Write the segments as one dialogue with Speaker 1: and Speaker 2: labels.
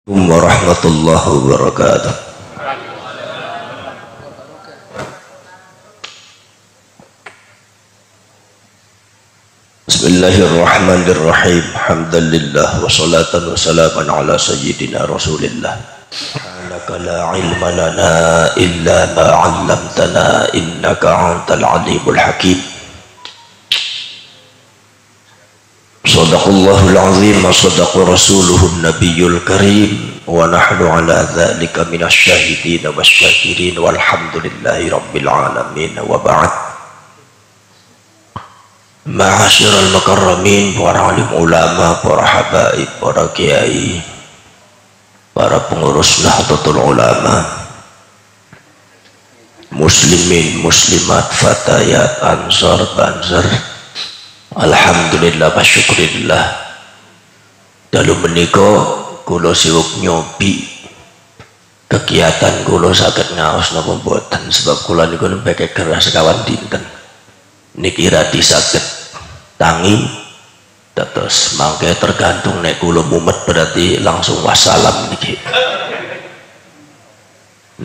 Speaker 1: Warahmatullahi wabarakatuh. Bismillahirrahmanirrahim. Hamdalillah wassalatan wassalaman ala sayyidina Rasulillah. Subhanaka la ilma lana illa ma 'allamtana innaka antal alimul hakim. Sadaqallahul azim wa sadaqa rasuluhun nabiyul karim wa nahnu ala dhalika minasy syahidin wasyakirin walhamdulillahi rabbil alamin wa ba'd. Ma'asyiral mukarramin, para alim ulama, para habaib, para kiai, para pengurus Nahdlatul Ulama, muslimin, muslimat, fatayat, ansar, banzar, alhamdulillah wa syukurillah. Dalu menika kula siwuk nyobi kegiatan kula saged ngaos napa mboten, sebab kula niku nembe keras sekawan dinten niki radi saged tangi terus mangke tergantung nek kula mumet berarti langsung wassalam niki.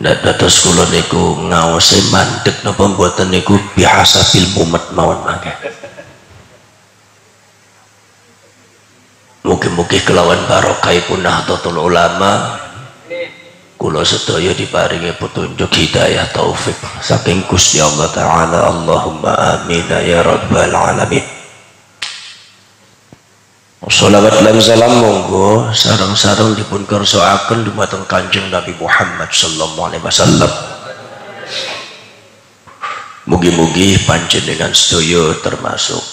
Speaker 1: Nek terus kula niku ngaose mandeg napa mboten niku biasa bil mumet mawon mangke. Mugi-mugi kelawan barokahipun Nahdlatul Ulama kula sedaya diparingi petunjuk hidayah taufik saking Gusti Allah taala. Allahumma amin ya rabbal alamin. Shalawat lan salam monggo sareng-sareng dipun kersakaken dumateng Kanjeng Nabi Muhammad sallallahu alaihi wasallam. Mugi-mugi panjenengan sedaya termasuk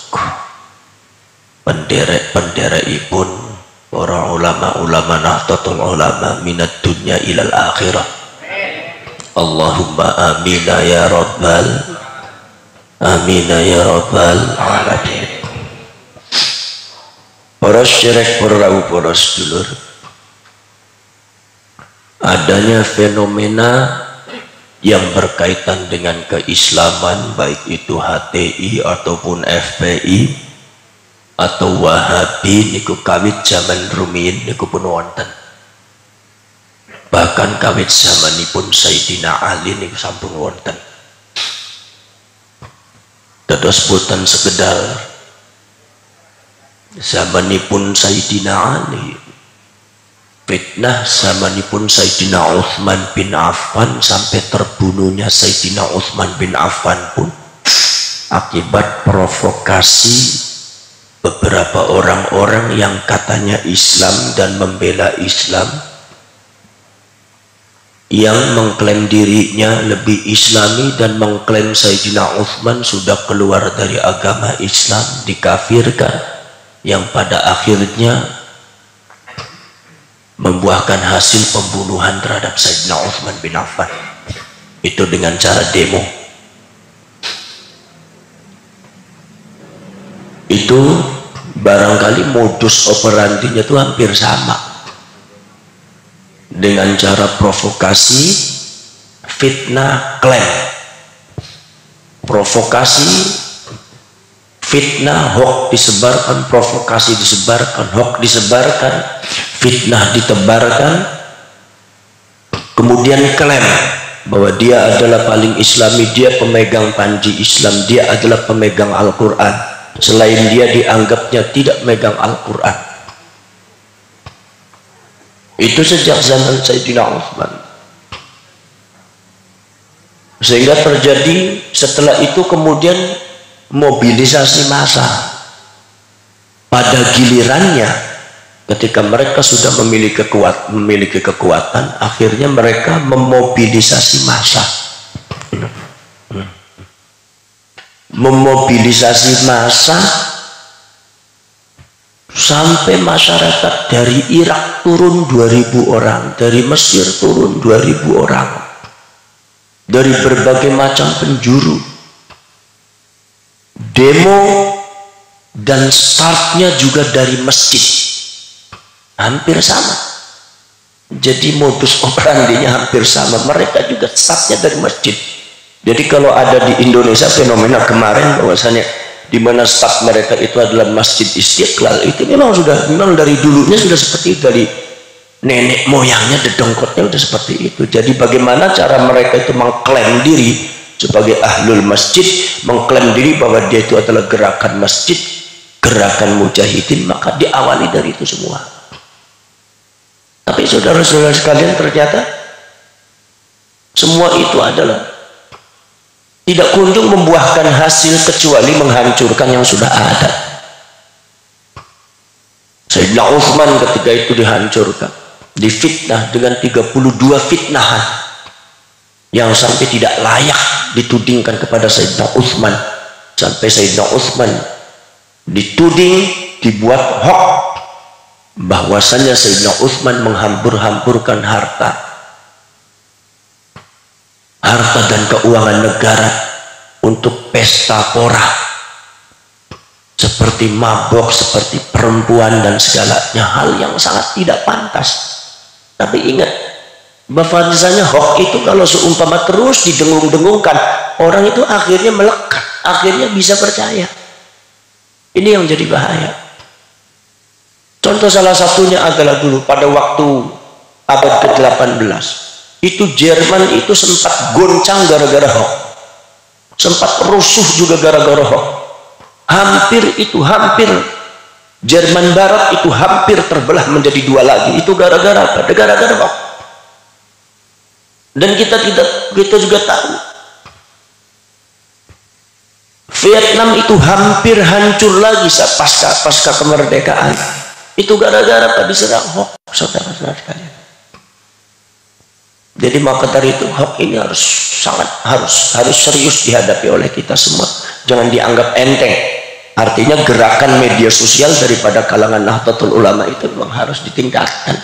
Speaker 1: penderek-penderekipun para ulama-ulama Nahdlatul Ulama minad dunya ilal akhirah. Allahumma amin ya rabbal alamin. Para syirek, para rawuh, para sedulur, adanya fenomena yang berkaitan dengan keislaman, baik itu HTI ataupun FPI atau Wahabi niku kawit zaman rumiyin niku pun wonten. Bahkan kawit zamanipun Sayyidina Ali niku sampun wonten. Dados boten sekedar zamanipun Sayyidina Ali, fitnah zamanipun Sayyidina Utsman bin Affan sampai terbunuhnya Sayyidina Utsman bin Affan pun akibat provokasi beberapa orang-orang yang katanya Islam dan membela Islam, yang mengklaim dirinya lebih Islami dan mengklaim Sayyidina Utsman sudah keluar dari agama Islam, dikafirkan, yang pada akhirnya membuahkan hasil pembunuhan terhadap Sayyidina Utsman bin Affan, itu dengan cara demo. Itu barangkali modus operandinya itu hampir sama dengan cara provokasi, fitnah, klaim, provokasi, fitnah, hoax disebarkan, provokasi disebarkan, hoax disebarkan, fitnah ditebarkan, kemudian klaim bahwa dia adalah paling Islami, dia pemegang panji Islam, dia adalah pemegang Al-Quran. Selain dia dianggapnya tidak megang Al-Quran. Itu sejak zaman Sayyidina Utsman. Sehingga terjadi setelah itu kemudian mobilisasi massa. Pada gilirannya ketika mereka sudah memiliki kekuatan, akhirnya mereka memobilisasi massa. Memobilisasi massa sampai masyarakat dari Irak turun 2000 orang, dari Mesir turun 2000 orang, dari berbagai macam penjuru. Demo dan startnya juga dari masjid, hampir sama. Jadi modus operandinya hampir sama, mereka juga startnya dari masjid. Jadi kalau ada di Indonesia fenomena kemarin bahwasanya di mana start mereka itu adalah Masjid Istiqlal, itu memang dari dulunya sudah seperti itu, nenek moyangnya dedongkotnya udah seperti itu. Jadi bagaimana cara mereka itu mengklaim diri sebagai ahlul masjid, mengklaim diri bahwa dia itu adalah gerakan masjid, gerakan mujahidin, maka diawali dari itu semua. Tapi saudara-saudara sekalian, ternyata semua itu adalah tidak kunjung membuahkan hasil kecuali menghancurkan yang sudah ada. Sayyidina Utsman ketika itu dihancurkan, difitnah dengan 32 fitnahan yang sampai tidak layak ditudingkan kepada Sayyidina Utsman, sampai Sayyidina Utsman dituding, dibuat hoax bahwasanya Sayyidina Utsman menghambur-hamburkan harta dan keuangan negara untuk pesta pora, seperti mabok, seperti perempuan dan segalanya, hal yang sangat tidak pantas. Tapi ingat, bahwasanya hoax itu kalau seumpama terus didengung-dengungkan, orang itu akhirnya melekat, akhirnya bisa percaya. Ini yang jadi bahaya. Contoh salah satunya adalah dulu pada waktu abad ke-18 itu Jerman itu sempat goncang gara-gara hoax, sempat rusuh juga gara-gara hoax. Hampir Jerman Barat itu hampir terbelah menjadi dua lagi. Itu gara-gara apa? Gara-gara hoax. Dan kita juga tahu Vietnam itu hampir hancur lagi pasca kemerdekaan. Itu gara-gara apa? Diserang hoax, saudara-saudara sekalian. Jadi maka dari itu hoax ini harus serius dihadapi oleh kita semua. Jangan dianggap enteng. Artinya gerakan media sosial daripada kalangan Nahdlatul Ulama itu memang harus ditingkatkan.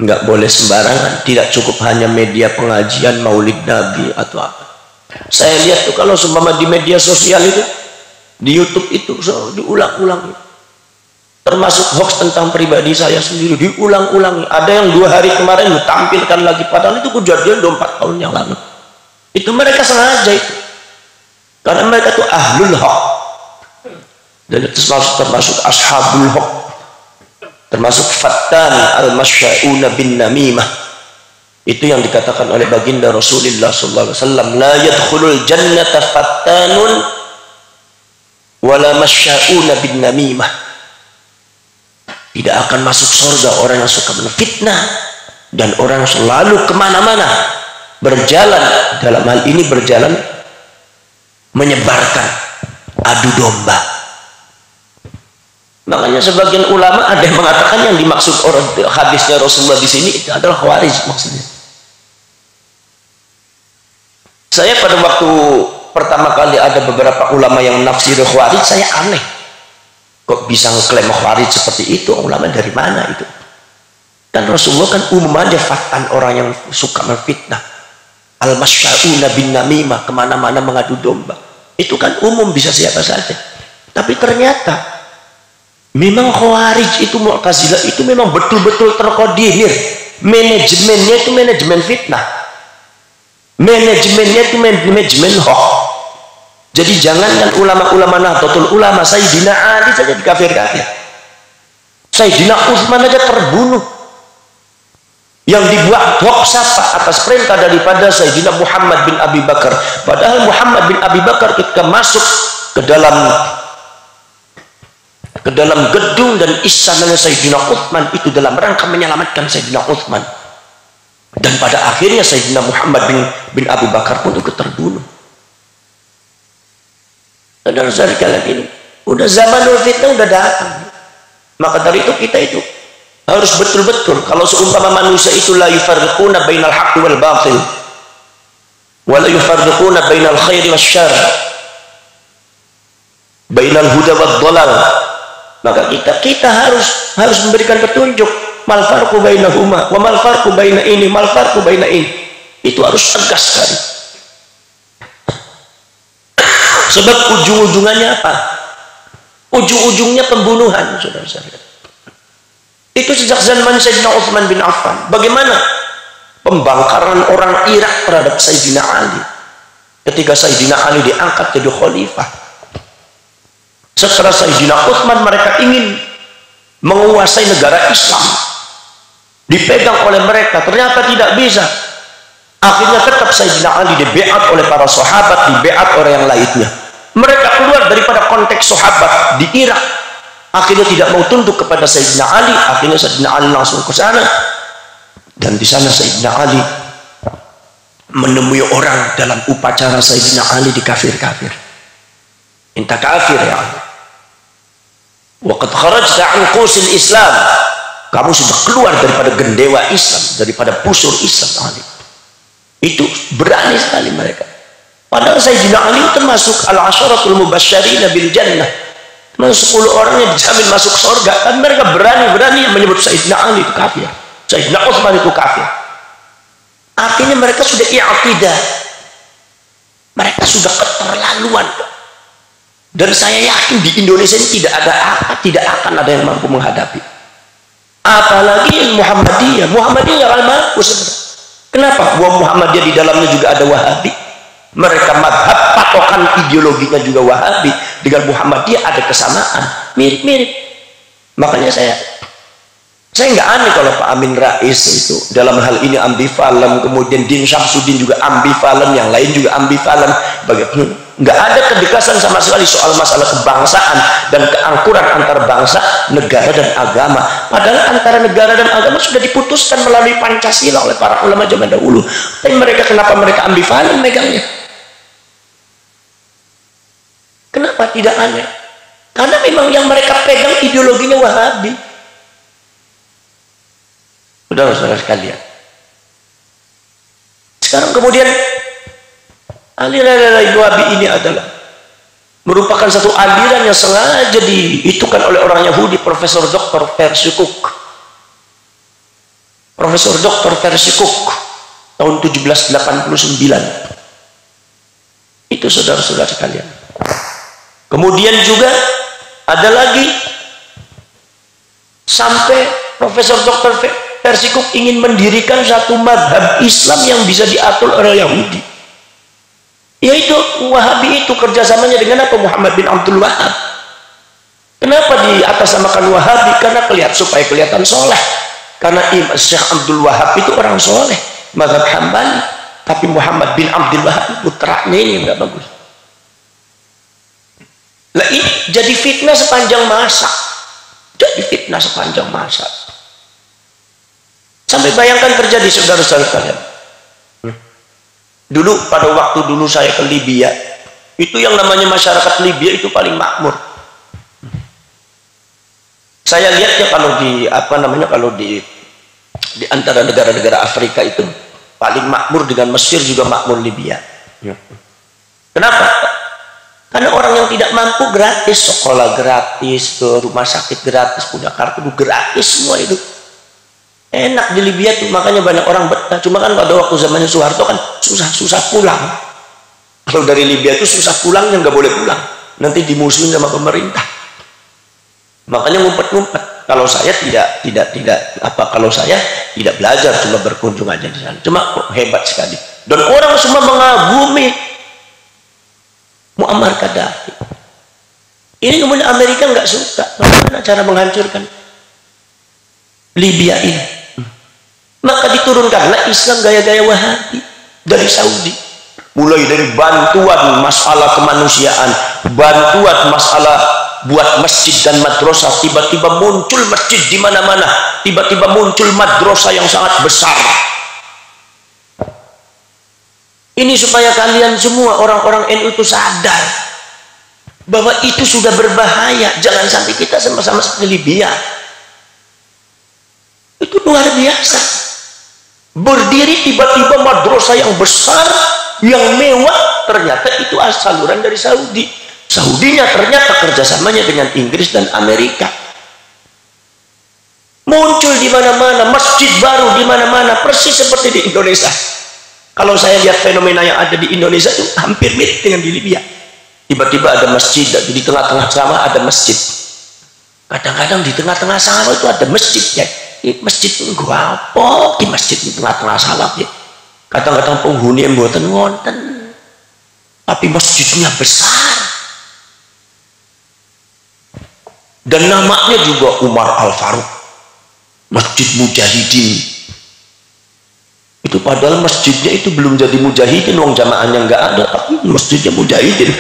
Speaker 1: Nggak boleh sembarangan. Tidak cukup hanya media pengajian Maulid Nabi atau apa. Saya lihat tuh kalau seumpama di media sosial itu, di YouTube itu diulang-ulang. Termasuk hoax tentang pribadi saya sendiri diulang-ulangi. Ada yang 2 hari kemarin ditampilkan lagi, padahal itu kejadian 4 tahun yang lalu. Itu mereka sengaja itu, karena mereka itu ahlul hoax, dan itu termasuk ashabul hoax, termasuk fattan al-masya'una bin namimah. Itu yang dikatakan oleh baginda Rasulullah SAW, la yadkhulul jannata fattanun wala masya'una bin namimah. Tidak akan masuk surga orang yang suka menfitnah dan orang yang selalu kemana-mana berjalan, dalam hal ini berjalan menyebarkan adu domba. Makanya sebagian ulama ada yang mengatakan yang dimaksud orang hadisnya Rasulullah di sini itu adalah khawarij maksudnya. Saya pada waktu pertama kali ada beberapa ulama yang nafsir khawarij, saya aneh. Kok bisa ngeklaim khawarij seperti itu? Ulama dari mana itu? Dan Rasulullah kan umum aja fattan, orang yang suka memfitnah, al-masya'una bin namimah, kemana-mana mengadu domba. Itu kan umum, bisa siapa saja. Tapi ternyata memang khawarij itu, Mu'tazilah itu memang betul-betul terkoordinir. Manajemennya itu manajemen fitnah, manajemennya itu manajemen hoax. Jadi jangankan ulama-ulama Nahdlatul Ulama, Sayyidina Ali saja dikafirkan. Sayyidina Utsman aja terbunuh. Yang dibuat hoax apa? Atas perintah daripada Sayyidina Muhammad bin Abi Bakar. Padahal Muhammad bin Abi Bakar ketika masuk ke dalam gedung dan istana Sayyidina Utsman itu dalam rangka menyelamatkan Sayyidina Utsman. Dan pada akhirnya Sayyidina Muhammad bin Abi Bakar pun juga terbunuh. Saudara-saudara sekalian, ini udah zamanul fitnah udah datang. Maka dari itu kita itu harus betul-betul, kalau seumpama manusia itu la yufarriquna bainal haqqi wal batil wa la yufarriquna bainal khairi wasyarr, bainal huda wad dhalal, maka kita harus memberikan petunjuk. Mal farqu bainahuma wa mal farqu baina ini, mal farqu baina ini. Itu harus tegas sekali. Sebab ujung-ujungannya apa? Ujung-ujungnya pembunuhan, saudara-saudara. Itu sejak zaman Sayyidina Utsman bin Affan. Bagaimana pembangkaran orang Irak terhadap Sayyidina Ali ketika Sayyidina Ali diangkat jadi khalifah. Setelah Sayyidina Utsman, mereka ingin menguasai negara Islam dipegang oleh mereka, ternyata tidak bisa. Akhirnya tetap Sayyidina Ali dibeat oleh para sahabat, dibeat oleh yang lainnya. Mereka keluar daripada konteks sahabat di Irak, akhirnya tidak mau tunduk kepada Sayyidina Ali. Akhirnya Sayyidina Ali langsung ke sana, dan di sana Sayyidina Ali menemui orang dalam upacara Sayyidina Ali dikafir-kafir. Inta kafir ya Ali, waqad kharajta an qusil Islam, kamu sudah keluar daripada gendewa Islam, daripada pusur Islam. Ali itu berani sekali mereka. Padahal Sayyidina Ali termasuk al-asyaratul mubasysyirina bil jannah, termasuk 10 orang yang dijamin masuk surga, dan mereka berani-berani menyebut Sayyidina Ali itu kafir, Sayyidina Utsman itu kafir. Artinya mereka sudah i'tidah, mereka sudah keterlaluan. Dan saya yakin di Indonesia ini tidak akan ada yang mampu menghadapi. Apalagi Muhammadiyah yang mampu. Kenapa? Muhammadiyah di dalamnya juga ada Wahabi. Mereka madhab patokan ideologinya juga Wahabi. Dengan Muhammadiyah ada kesamaan, mirip-mirip. Makanya saya nggak aneh kalau Pak Amin Rais itu dalam hal ini ambivalen, kemudian Din Syamsuddin juga ambivalen, yang lain juga ambivalen. Nggak ada kedekatan sama sekali soal masalah kebangsaan dan keangkuran antar bangsa, negara dan agama. Padahal antara negara dan agama sudah diputuskan melalui Pancasila oleh para ulama zaman dahulu. Tapi kenapa mereka ambivalen megangnya? Kenapa tidak aneh? Karena memang yang mereka pegang ideologinya Wahabi. Saudara-saudara sekalian, sekarang kemudian aliran Wahabi ini adalah merupakan satu aliran yang sengaja dihitungkan oleh orang Yahudi, Profesor Dr. Percy Cook. Profesor Dr. Percy Cook tahun 1789. Itu saudara-saudara sekalian. Kemudian juga ada lagi sampai Profesor Dr. Percy Cook ingin mendirikan satu madhab Islam yang bisa diatur oleh Yahudi, yaitu Wahabi. Itu kerjasamanya dengan apa? Muhammad bin Abdul Wahab. Kenapa diatasnamakan Wahabi? Karena supaya kelihatan soleh. Karena Syekh Abdul Wahab itu orang soleh, mazhab Hambali. Tapi Muhammad bin Abdul Wahab putranya ini yang nggak bagus. Lah ini jadi fitnah sepanjang masa. Sampai bayangkan terjadi, saudara-saudara sekalian. Dulu pada waktu dulu saya ke Libya, itu yang namanya masyarakat Libya itu paling makmur. Saya lihatnya kalau di antara negara-negara Afrika itu paling makmur, dengan Mesir juga makmur Libya. Kenapa? Karena orang yang tidak mampu gratis, sekolah gratis, ke rumah sakit gratis, punya kartu gratis, semua itu enak di Libya tuh. Makanya banyak orang betah. Cuma kan pada waktu zamannya Soeharto kan susah pulang. Kalau dari Libya itu susah pulangnya, nggak boleh pulang, nanti dimusuhin sama pemerintah. Makanya ngumpet-ngumpet. Kalau saya kalau saya tidak belajar, cuma berkunjung aja di sana. Cuma hebat sekali. Dan orang semua mengagumi Muammar Gaddafi. Ini kemudian Amerika nggak suka. Bagaimana cara menghancurkan Libya ini? Maka diturunkanlah Islam gaya-gaya Wahabi dari Saudi. Mulai dari bantuan masalah kemanusiaan, bantuan masalah buat masjid dan madrasah. Tiba-tiba muncul masjid di mana-mana, tiba-tiba muncul madrasah yang sangat besar. Ini supaya kalian semua orang-orang NU itu sadar bahwa itu sudah berbahaya. Jangan sampai kita sama-sama seperti Libya. Itu luar biasa. Berdiri tiba-tiba madrasah yang besar, yang mewah, ternyata itu saluran dari Saudi. Saudinya ternyata kerjasamanya dengan Inggris dan Amerika. Muncul di mana-mana, masjid baru di mana-mana, persis seperti di Indonesia. Kalau saya lihat fenomena yang ada di Indonesia itu hampir mirip dengan di Libya. Tiba-tiba ada masjid, di tengah-tengah sawah ada masjid. Kadang-kadang di tengah-tengah sawah itu ada masjid ya. Masjid itu apa? Di masjid di tengah-tengah sawah ya. Kadang-kadang penghuni yang buatan ngonten, tapi masjidnya besar. Dan namanya juga Umar Al Faruq. Masjid Mujahidin. Itu padahal masjidnya itu belum jadi mujahidin, wong jamaahnya nggak ada, tapi masjidnya mujahidin.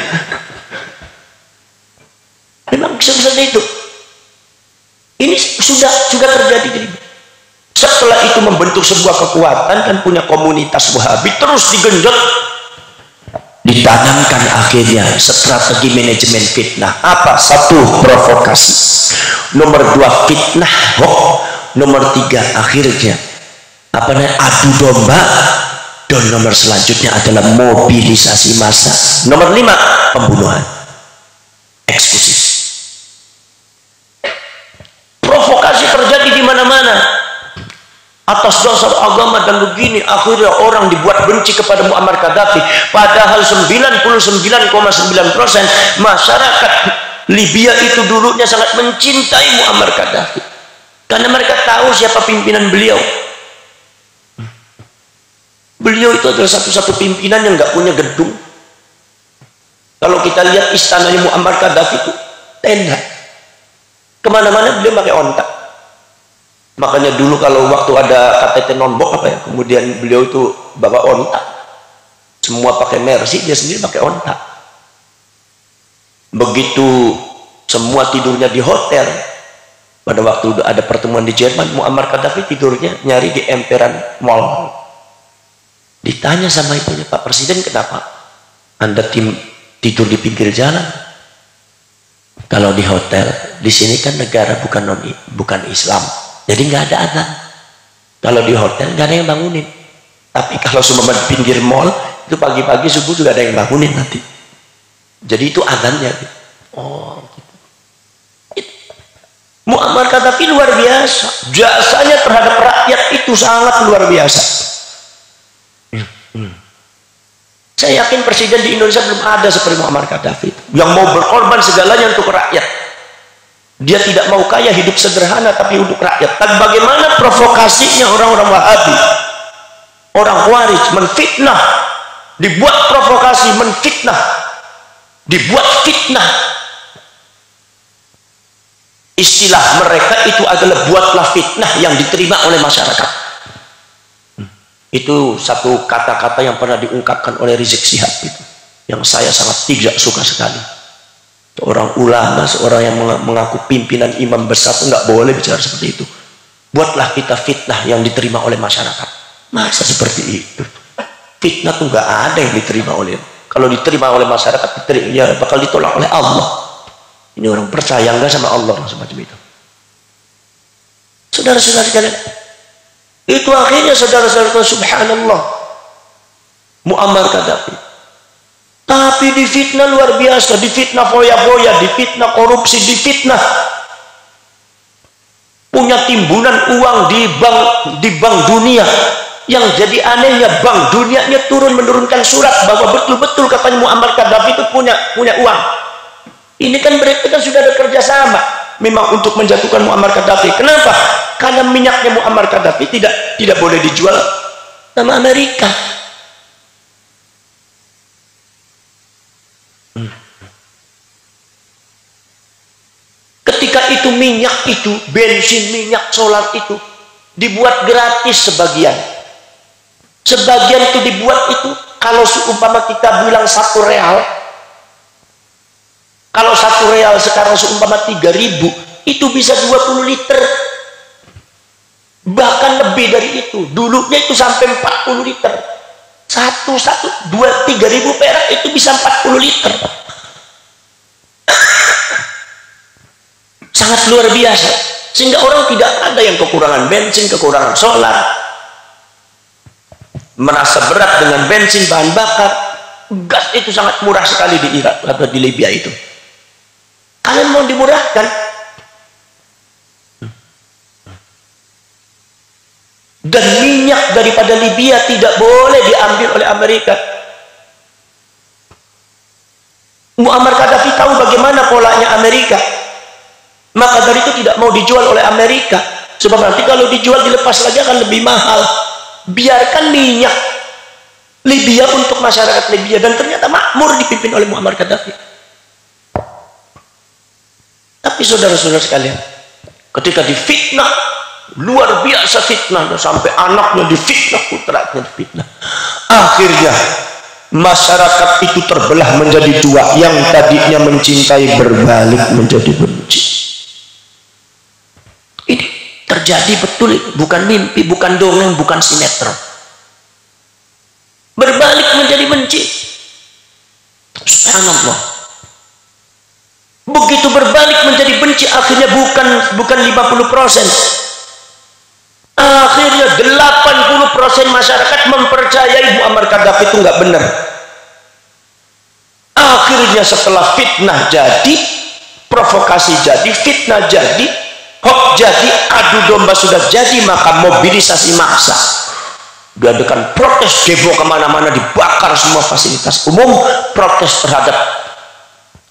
Speaker 1: Memang seperti itu. Ini sudah terjadi. Setelah itu membentuk sebuah kekuatan, kan punya komunitas Wahabi, terus digenjot, ditanamkan akhirnya strategi manajemen fitnah. Apa? 1, provokasi. Nomor 2, fitnah. Nomor 3, akhirnya adu domba. Dan nomor selanjutnya adalah mobilisasi massa. Nomor 5, pembunuhan, eksekusi. Provokasi terjadi di mana-mana atas dasar agama dan begini, akhirnya orang dibuat benci kepada Muammar Gaddafi. Padahal 99,9% masyarakat Libya itu dulunya sangat mencintai Muammar Gaddafi karena mereka tahu siapa pimpinan beliau. Beliau itu adalah satu-satu pimpinan yang nggak punya gedung. Kalau kita lihat istananya Muammar Gaddafi itu tenda, kemana-mana beliau pakai ontak. Makanya dulu kalau waktu ada KTT nombok kemudian beliau itu bawa ontak, semua pakai Mercy, dia sendiri pakai ontak. Begitu semua tidurnya di hotel, pada waktu ada pertemuan di Jerman, Muammar Gaddafi tidurnya nyari di emperan mall. Ditanya sama ibunya, Pak Presiden, kenapa Anda tidur di pinggir jalan? Kalau di hotel, di sini kan negara bukan Islam, jadi nggak ada adzan. Kalau di hotel nggak ada yang bangunin. Tapi kalau cuma di pinggir mall, itu pagi-pagi subuh juga ada yang bangunin nanti. Jadi itu adzannya. Oh, gitu. Muammar Gaddafi luar biasa. Jasanya terhadap rakyat itu sangat luar biasa. Saya yakin presiden di Indonesia belum ada seperti Muammar Gaddafi yang mau berkorban segalanya untuk rakyat. Dia tidak mau kaya, hidup sederhana, tapi untuk rakyat. Dan bagaimana provokasinya orang-orang Wahabi, orang Khawarij, menfitnah, dibuat provokasi, menfitnah, dibuat fitnah. Istilah mereka itu adalah buatlah fitnah yang diterima oleh masyarakat. Itu satu kata-kata yang pernah diungkapkan oleh Rizik Syihab itu, yang saya sangat tidak suka sekali. Seorang ulama, seorang yang mengaku pimpinan imam besar itu nggak boleh bicara seperti itu. Buatlah kita fitnah yang diterima oleh masyarakat. Masa seperti itu? Fitnah tuh nggak ada yang diterima oleh. Kalau diterima oleh masyarakat, ya bakal ditolak oleh Allah. Ini orang percaya nggak sama Allah semacam itu? Saudara-saudara sekalian, itu akhirnya saudara-saudara, subhanallah, Muammar Gaddafi. Tapi difitnah luar biasa, difitnah foya-foya, difitnah korupsi, difitnah punya timbunan uang di bank dunia. Yang jadi anehnya, bank dunianya menurunkan surat bahwa betul-betul katanya Muammar Gaddafi itu punya uang. Ini kan mereka kan sudah ada kerjasama memang untuk menjatuhkan Muammar Gaddafi. Kenapa? Karena minyaknya Muammar Gaddafi tidak boleh dijual sama Amerika. Ketika itu minyak itu, bensin, minyak, solar itu dibuat gratis sebagian. Sebagian itu dibuat itu, kalau seumpama kita bilang 1 real, kalau 1 real sekarang seumpama 3.000, itu bisa 20 liter. Bahkan lebih dari itu. Dulunya itu sampai 40 liter. 3.000 perak itu bisa 40 liter. Sangat luar biasa. Sehingga orang tidak ada yang kekurangan bensin, kekurangan solar, merasa berat dengan bensin, bahan bakar. Gas itu sangat murah sekali di Irak atau di Libya itu. Kalian mau dimurahkan? Dan minyak daripada Libya tidak boleh diambil oleh Amerika. Muammar Gaddafi tahu bagaimana polanya Amerika, maka dari itu tidak mau dijual oleh Amerika, sebab nanti kalau dijual dilepas lagi akan lebih mahal. Biarkan minyak Libya untuk masyarakat Libya, dan ternyata makmur dipimpin oleh Muammar Gaddafi. Tapi saudara-saudara sekalian, ketika difitnah luar biasa fitnah, sampai anaknya difitnah, putranya difitnah. Akhirnya masyarakat itu terbelah menjadi dua, yang tadinya mencintai berbalik menjadi benci. Ini terjadi betul, bukan mimpi, bukan dongeng, bukan sinetron. Berbalik menjadi benci. Subhanallah. Begitu berbalik menjadi benci, akhirnya bukan 50%. Akhirnya 80% masyarakat mempercayai Muammar Gaddafi itu nggak benar. Akhirnya setelah fitnah jadi, provokasi jadi, fitnah jadi, hoax jadi, adu domba sudah jadi, maka mobilisasi massa, diadakan protes, demo kemana-mana, dibakar semua fasilitas umum, protes terhadap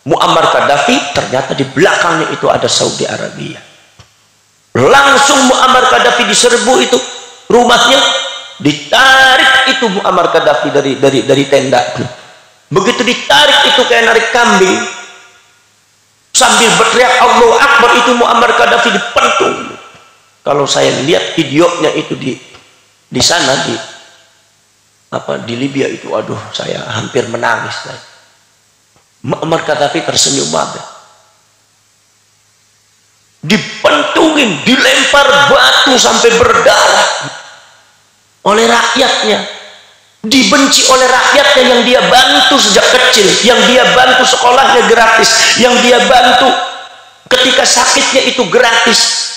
Speaker 1: Muammar Gaddafi. Ternyata di belakangnya itu ada Saudi Arabia. Langsung Muammar Gaddafi diserbu itu rumahnya, ditarik itu Muammar Gaddafi dari tenda. Begitu ditarik itu kayak narik kambing, sambil berteriak Allahu Akbar, itu Muammar Gaddafi dipentung. Kalau saya lihat videonya itu di sana di Libya itu, aduh, saya hampir menangis. Muammar Gaddafi tersenyum banget, dipentungin, dilempar batu sampai berdarah oleh rakyatnya, dibenci oleh rakyatnya yang dia bantu sejak kecil, yang dia bantu sekolahnya gratis, yang dia bantu ketika sakitnya itu gratis.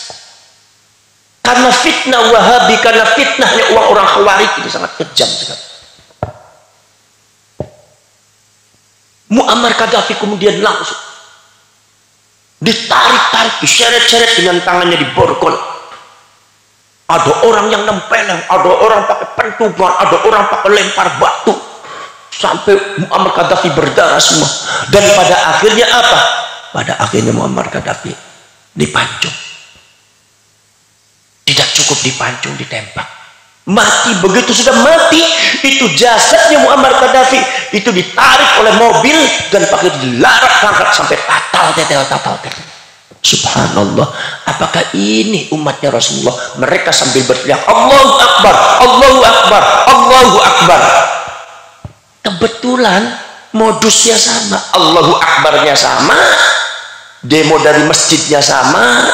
Speaker 1: Karena fitnah Wahabi, karena fitnahnya orang-orang Khawarij itu sangat kejam sekali. Muammar Gaddafi kemudian langsung ditarik-tarik, diseret-seret dengan tangannya di borgol. Ada orang yang nempeleng, ada orang pakai pentungan, ada orang pakai lempar batu, sampai Muammar Gaddafi berdarah semua. Dan pada akhirnya apa? Pada akhirnya Muammar Gaddafi dipancung. Tidak cukup dipancung, ditembak, mati. Begitu sudah mati, itu jasadnya Muammar Gaddafi itu ditarik oleh mobil dan pakai dilarak angkat sampai tatal. Subhanallah. Apakah ini umatnya Rasulullah? Mereka sambil berteriak Allahu Akbar, Allahu Akbar, Allahu Akbar. Kebetulan modusnya sama, Allahu Akbarnya sama, demo dari masjidnya sama,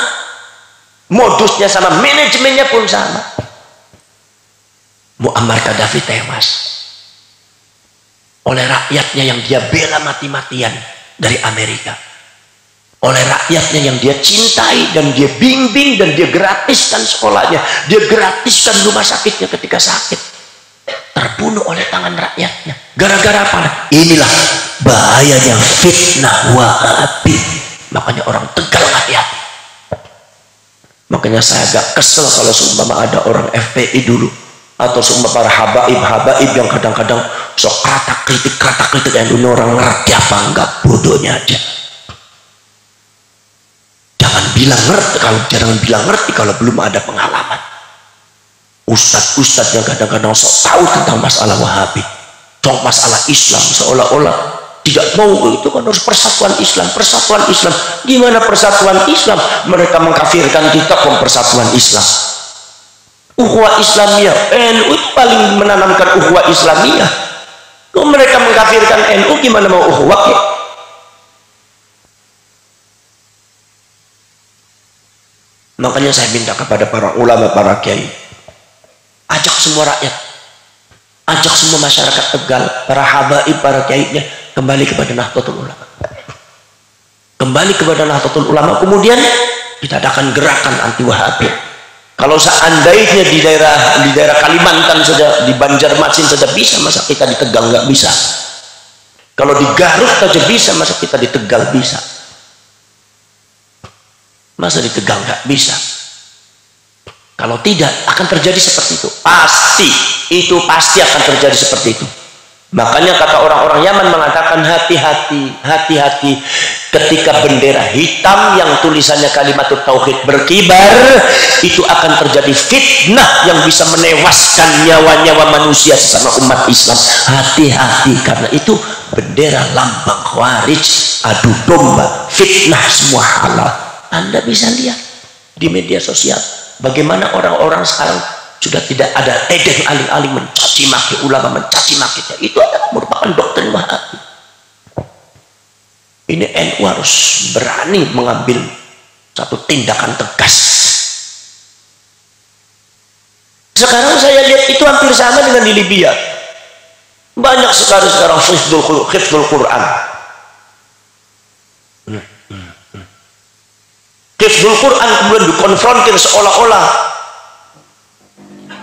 Speaker 1: modusnya sama, manajemennya pun sama. Muammar Gaddafi tewas oleh rakyatnya yang dia bela mati-matian dari Amerika, oleh rakyatnya yang dia cintai dan dia bimbing dan dia gratiskan sekolahnya, dia gratiskan rumah sakitnya ketika sakit, terbunuh oleh tangan rakyatnya. Gara-gara apa? Inilah bahayanya fitnah Wahabi. Makanya orang Tegal hati-hati. Makanya saya agak kesel kalau seumpama ada orang FPI dulu, atau seumpama para habaib yang kadang-kadang sok kata kritik yang dunia, orang ngerti apa enggak, bodohnya aja. Jangan bilang ngerti kalau belum ada pengalaman. Ustadz yang kadang-kadang sok tahu tentang masalah Wahabi, tentang masalah Islam, seolah-olah tidak mau itu kan harus persatuan Islam. Gimana persatuan Islam? Mereka mengkafirkan kita persatuan Islam. Ukhuwah Islamiyah, NU itu paling menanamkan ukhuwah Islamiyah. Kalau mereka mengkafirkan NU, gimana mau ukhuwah ya? Makanya saya minta kepada para ulama, para kiai, ajak semua rakyat, ajak semua masyarakat Tegal, para habaib, para kiainya, kembali kepada Nahdlatul Ulama. Kembali kepada Nahdlatul Ulama, kemudian kita adakan gerakan anti Wahabi. Kalau seandainya di daerah Kalimantan saja, di Banjarmasin saja bisa, masa kita di Tegal nggak bisa? Kalau di Garut saja bisa, masa kita di Tegal bisa? Masa di Tegal nggak bisa? Kalau tidak, akan terjadi seperti itu. Pasti akan terjadi seperti itu. Makanya kata orang-orang Yaman mengatakan hati-hati ketika bendera hitam yang tulisannya kalimat tauhid berkibar, itu akan terjadi fitnah yang bisa menewaskan nyawa-nyawa manusia sesama umat Islam. Hati-hati, karena itu bendera lambang Khawarij, adu domba, fitnah, semua halal. Anda bisa lihat di media sosial, Bagaimana orang-orang sekarang sudah tidak ada edeng aling-aling mencaci maki ulama, mencaci maki. Itu adalah merupakan doktrin Wahabi. Ini NU harus berani mengambil satu tindakan tegas. Sekarang saya lihat itu hampir sama dengan di Libya. Banyak sekali sekarang hifdzul Quran. Hifdzul Quran kemudian dikonfrontir seolah-olah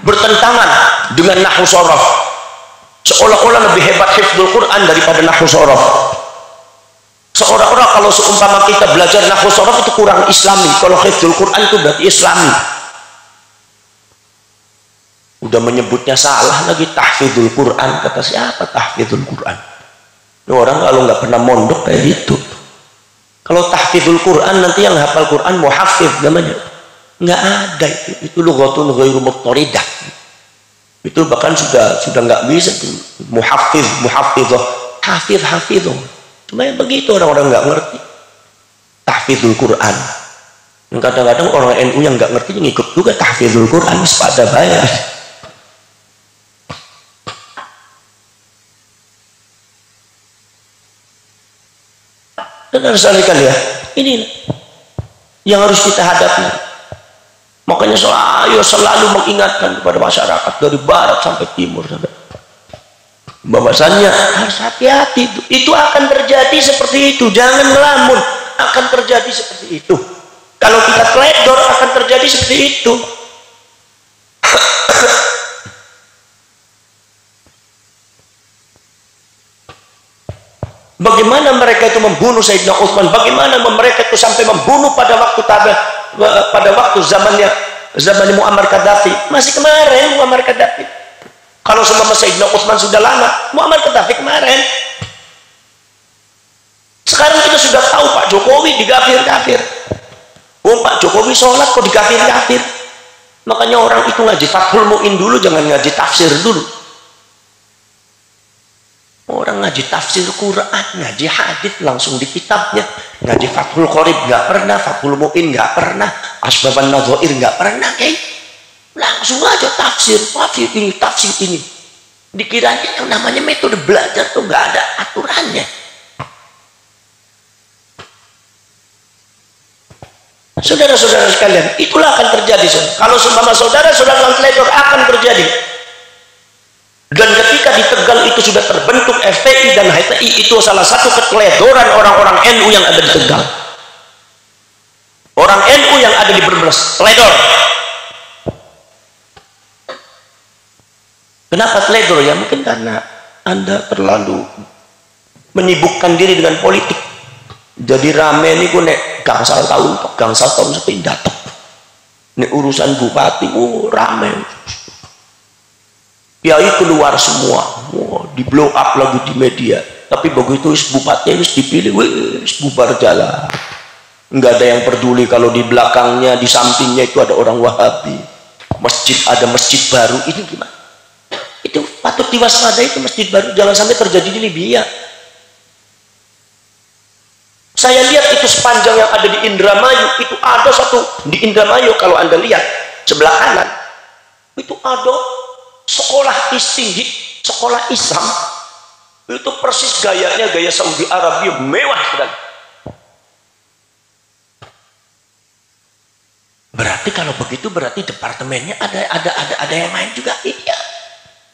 Speaker 1: bertentangan dengan nahwu shorof, seolah-olah lebih hebat hifdzul Quran daripada nahwu shorof. Seolah-olah kalau seumpama kita belajar nahwu shorof itu kurang islami, kalau hifdzul Quran itu berarti islami. Udah menyebutnya salah lagi, tahfidzul Quran. Kata siapa tahfidzul Quran? Ini orang kalau nggak pernah mondok kayak gitu. Kalau tahfidzul Quran nanti yang hafal Quran muhafidz namanya. Nggak ada itu lughatun ghairu muttaridah. Itu bahkan sudah nggak bisa muhafidz, muhafidhah, hafidh. Cuma yang begitu orang-orang nggak ngerti tahfidzul Quran. Yang kadang-kadang orang NU yang nggak ngerti ngikut juga tahfidzul Quran pada bayar. Dan sekalian ya, ini yang harus kita hadapi. Makanya ayo selalu mengingatkan kepada masyarakat dari barat sampai timur sampai bahwasannya harus hati-hati. Itu akan terjadi seperti itu, jangan melamun, akan terjadi seperti itu. Kalau kita teledor akan terjadi seperti itu. Bagaimana mereka itu membunuh Sayyidina Utsman? Bagaimana mereka itu sampai membunuh pada waktu zamannya Muammar Gaddafi? Masih kemarin Muammar Gaddafi. Kalau selama Sayyidina Utsman sudah lama, Muammar Gaddafi kemarin. Sekarang kita sudah tahu Pak Jokowi digafir-gafir. Oh, Pak Jokowi sholat kok digafir-gafir. Makanya orang itu ngaji Fathul Mu'in dulu, jangan ngaji tafsir dulu. Orang ngaji tafsir Quran, ngaji hadis langsung di kitabnya. Ngaji Fathul Qorib nggak pernah, Fathul Mu'in nggak pernah, Asbaban Nadhair nggak pernah, kayak langsung aja tafsir ini. Dikiranya yang namanya metode belajar tuh nggak ada aturannya. Saudara-saudara sekalian, itulah akan terjadi. Kalau seumpama saudara-saudara teledor akan terjadi. Dan ketika di Tegal itu sudah terbentuk FPI dan HTI, itu salah satu keteledoran orang-orang NU yang ada di Tegal. Orang NU yang ada di Brebes teledor. Kenapa teledor? Ya mungkin karena Anda terlalu menyibukkan diri dengan politik. Jadi rame ini gue nek gangsal tahun sampai datang. Nek urusan bupati, rame. Kiai keluar semua, di blow up lagi di media. Tapi begitu bupati harus dipilih, bubar jalan. Nggak ada yang peduli kalau di belakangnya, di sampingnya itu ada orang Wahabi. Ada masjid baru, ini gimana? Itu patut diwaspadai, itu masjid baru, jangan sampai terjadi di Libya. Saya lihat itu sepanjang yang ada di Indramayu, itu ada satu di Indramayu, kalau Anda lihat sebelah kanan, itu ada sekolah tinggi, sekolah Islam. Itu persis gayanya gaya Saudi Arabia, mewah sekali. Berarti kalau begitu berarti departemennya ada yang main juga. Iya.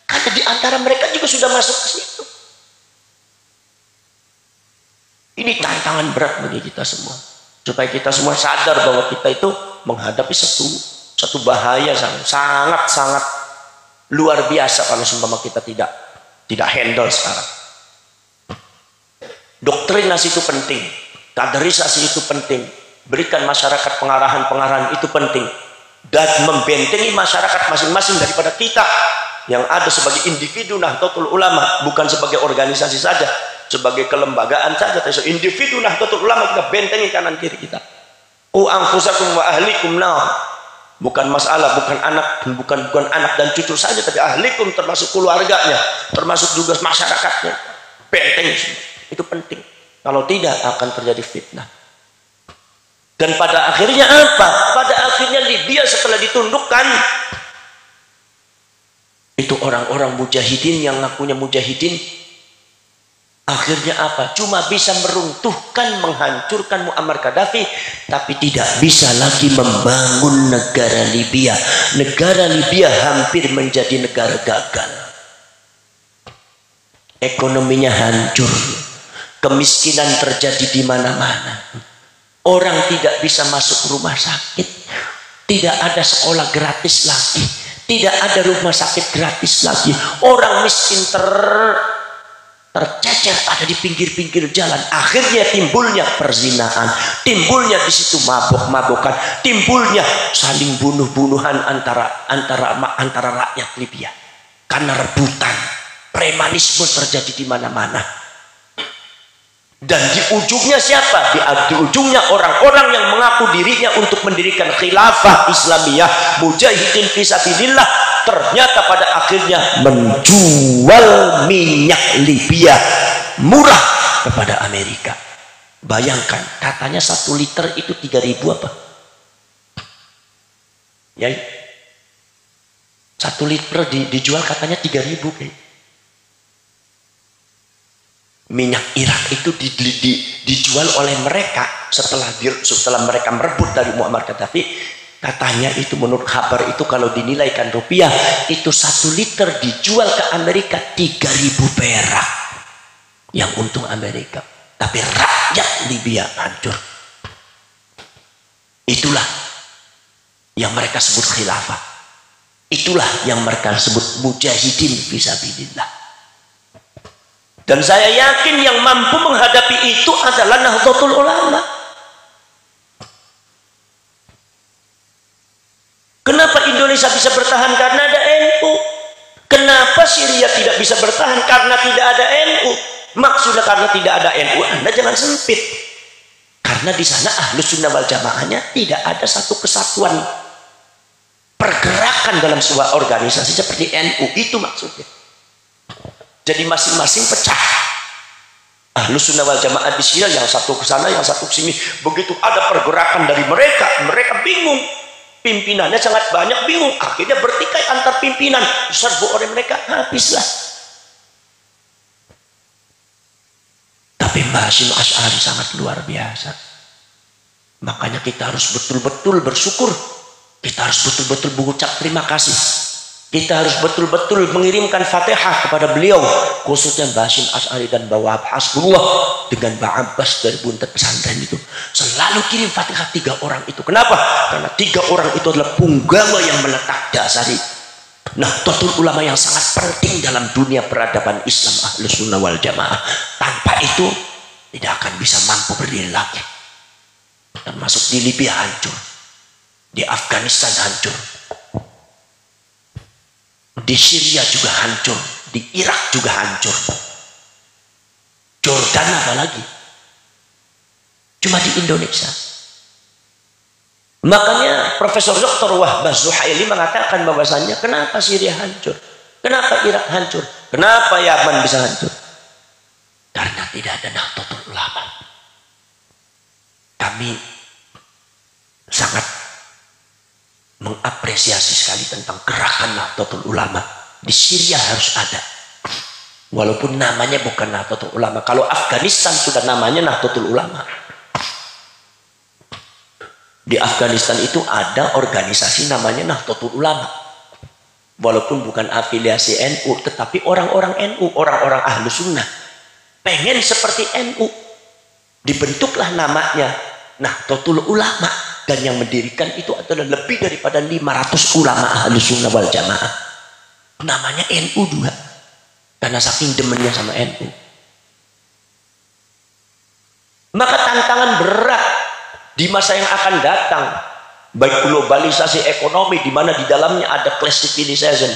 Speaker 1: Karena di antara mereka juga sudah masuk ke situ. Ini tantangan berat bagi kita semua. Supaya kita semua sadar bahwa kita itu menghadapi satu bahaya sangat luar biasa kalau seumpama kita tidak handle sekarang. Doktrinasi itu penting, kaderisasi itu penting, berikan masyarakat pengarahan itu penting, dan membentengi masyarakat masing-masing daripada kita yang ada sebagai individu Nahdlatul Ulama, bukan sebagai organisasi saja, sebagai kelembagaan saja. Individu Nahdlatul Ulama kita bentengi kanan kiri kita. Anfusakum wa ahlikum nar. Bukan masalah, bukan anak dan cucu saja, tapi ahlikum termasuk keluarganya, termasuk juga masyarakatnya. Benteng, itu penting. Kalau tidak akan terjadi fitnah. Dan pada akhirnya apa? Pada akhirnya Libya setelah ditundukkan, itu orang-orang mujahidin yang ngakunya mujahidin, akhirnya apa? Cuma bisa meruntuhkan, menghancurkan Muammar Gaddafi, tapi tidak bisa lagi membangun negara Libya. Negara Libya hampir menjadi negara gagal. Ekonominya hancur, kemiskinan terjadi di mana-mana. Orang tidak bisa masuk rumah sakit, tidak ada sekolah gratis lagi, tidak ada rumah sakit gratis lagi. Orang miskin tercecer ada di pinggir-pinggir jalan. Akhirnya timbulnya perzinahan, timbulnya di situ mabok-mabokan, timbulnya saling bunuh-bunuhan antara rakyat Libya karena rebutan. Premanisme terjadi di mana-mana. Dan di ujungnya siapa? Di ujungnya orang-orang yang mengaku dirinya untuk mendirikan khilafah Islamiyah, mujahidin fisabilillah, ternyata pada akhirnya menjual minyak Libya murah kepada Amerika. Bayangkan, katanya 1 liter itu 3.000 apa? Ya, 1 liter dijual katanya 3.000. Minyak Irak itu dijual oleh mereka setelah mereka merebut dari Muammar Gaddafi. Katanya itu menurut kabar itu kalau dinilaikan rupiah itu 1 liter dijual ke Amerika 3.000 perak. Yang untung Amerika, tapi rakyat Libya hancur. Itulah yang mereka sebut khilafah. Itulah yang mereka sebut mujahidin fisabilillah. Dan saya yakin yang mampu menghadapi itu adalah Nahdlatul Ulama. Kenapa Indonesia bisa bertahan? Karena ada NU. Kenapa Syria tidak bisa bertahan? Karena tidak ada NU. Maksudnya karena tidak ada NU, Anda jangan sempit. Karena di sana Ahlus Sunnah wal Jamaahnya tidak ada satu kesatuan pergerakan dalam sebuah organisasi seperti NU. Itu maksudnya. Jadi masing-masing pecah. Ahlus Sunnah wal Jamaah di Syria, yang satu ke sana, yang satu ke sini. Begitu ada pergerakan dari mereka bingung. Pimpinannya sangat banyak, bingung. Akhirnya bertikai antar pimpinan. Serbu oleh mereka, habislah. Tapi Mbah Hasyim Asy'ari sangat luar biasa. Makanya kita harus betul-betul bersyukur. Kita harus betul-betul mengucap terima kasih. Kita harus betul-betul mengirimkan Fatihah kepada beliau, khususnya Mbah Hasyim Asy'ari dan Mbah Wahab Hasbullah dengan Mbah Abbas dari Buntet Pesantren itu. Selalu kirim Fatihah 3 orang itu. Kenapa? Karena 3 orang itu adalah punggama yang meletak dasari Nahdlatul Ulama yang sangat penting dalam dunia peradaban Islam Ahlus Sunnah wal Jamaah. Tanpa itu tidak akan bisa mampu berdiri lagi. Termasuk di Libya hancur, di Afghanistan hancur, di Syria juga hancur, di Irak juga hancur, Jordan apa lagi, cuma di Indonesia. Makanya Profesor Dr. Wahbah Zuhaili mengatakan bahwasannya kenapa Syria hancur, kenapa Irak hancur, kenapa Yaman bisa hancur? Karena tidak ada Nahdlatul Ulama. Kami sangat mengapresiasi sekali tentang gerakan Nahdlatul Ulama. Di Syria harus ada, walaupun namanya bukan Nahdlatul Ulama. Kalau Afghanistan sudah namanya Nahdlatul Ulama. Di Afghanistan itu ada organisasi namanya Nahdlatul Ulama, walaupun bukan afiliasi NU, tetapi orang-orang NU, orang-orang Ahlus Sunnah pengen seperti NU. Dibentuklah namanya Nahdlatul Ulama. Dan yang mendirikan itu adalah lebih daripada 500 ulama Ahlus Sunnah wal Jamaah. Namanya NU juga, karena saking demennya sama NU. Maka tantangan berat di masa yang akan datang, baik globalisasi ekonomi di mana di dalamnya ada class civilization,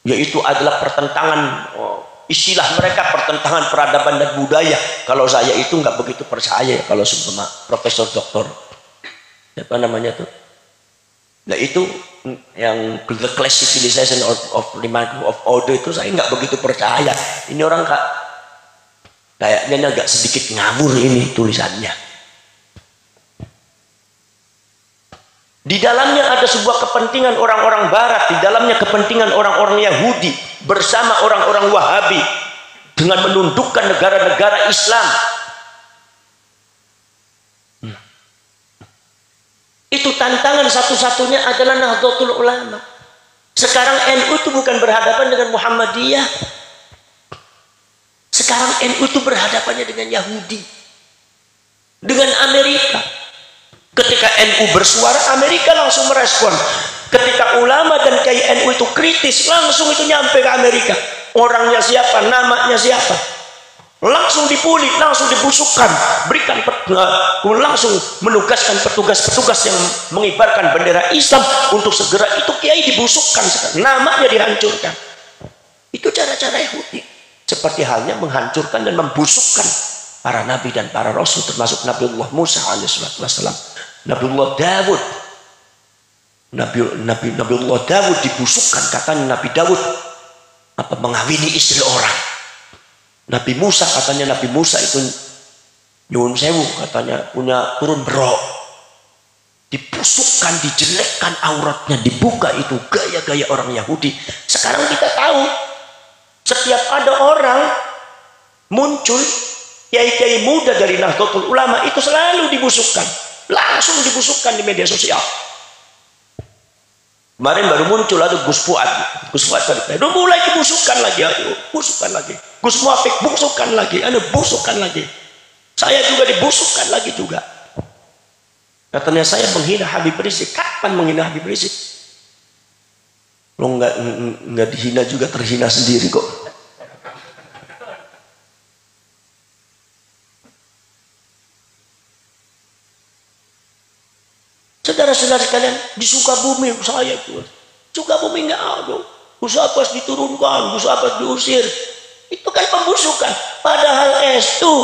Speaker 1: yaitu adalah pertentangan istilah mereka, pertentangan peradaban dan budaya. Kalau saya itu nggak begitu percaya kalau sama Profesor Doktor apa namanya tuh, nah itu yang the class civilization of order itu saya nggak begitu percaya. Ini orang kayaknya agak sedikit ngawur ini tulisannya. Di dalamnya ada sebuah kepentingan orang-orang barat, di dalamnya kepentingan orang-orang Yahudi bersama orang-orang Wahabi dengan menundukkan negara-negara Islam. Itu tantangan satu-satunya adalah Nahdlatul Ulama. Sekarang NU itu bukan berhadapan dengan Muhammadiyah. Sekarang NU itu berhadapannya dengan Yahudi, dengan Amerika. Ketika NU bersuara, Amerika langsung merespon. Ketika ulama dan kiai NU itu kritis, langsung itu nyampe ke Amerika. Orangnya siapa, namanya siapa, langsung dipuli, langsung dibusukkan, berikan langsung menugaskan petugas-petugas yang mengibarkan bendera Islam untuk segera itu kiai dibusukkan, namanya dihancurkan. Itu cara-cara Yahudi, seperti halnya menghancurkan dan membusukkan para nabi dan para rasul, termasuk Nabiullah Musa alaihissalam, Nabiullah Dawud. Nabiullah Dawud dibusukkan, katanya Nabi Dawud mengawini istri orang. Nabi Musa, katanya Nabi Musa itu nyuwun sewu, katanya punya turun berok. Dibusukkan, dijelekkan auratnya, dibuka. Itu gaya-gaya orang Yahudi. Sekarang kita tahu, setiap ada orang muncul, kiai-kiai muda dari Nahdlatul Ulama itu selalu dibusukkan, langsung dibusukkan di media sosial. Kemarin baru muncul ada Gus Fuad tadi, udah mulai dibusukkan lagi, ayo busukkan lagi. Gus Muafik busukkan lagi, busukkan lagi. Saya juga dibusukkan lagi juga. Katanya saya menghina Habib Rizik. Kapan menghina Habib Rizik? Lo nggak dihina juga, terhina sendiri kok. Saudara-saudara sekalian, di Sukabumi saya itu, Sukabumi nggak ada, Gus Abbas diturunkan, Gus Abbas diusir, itu kan pembusukan. Padahal itu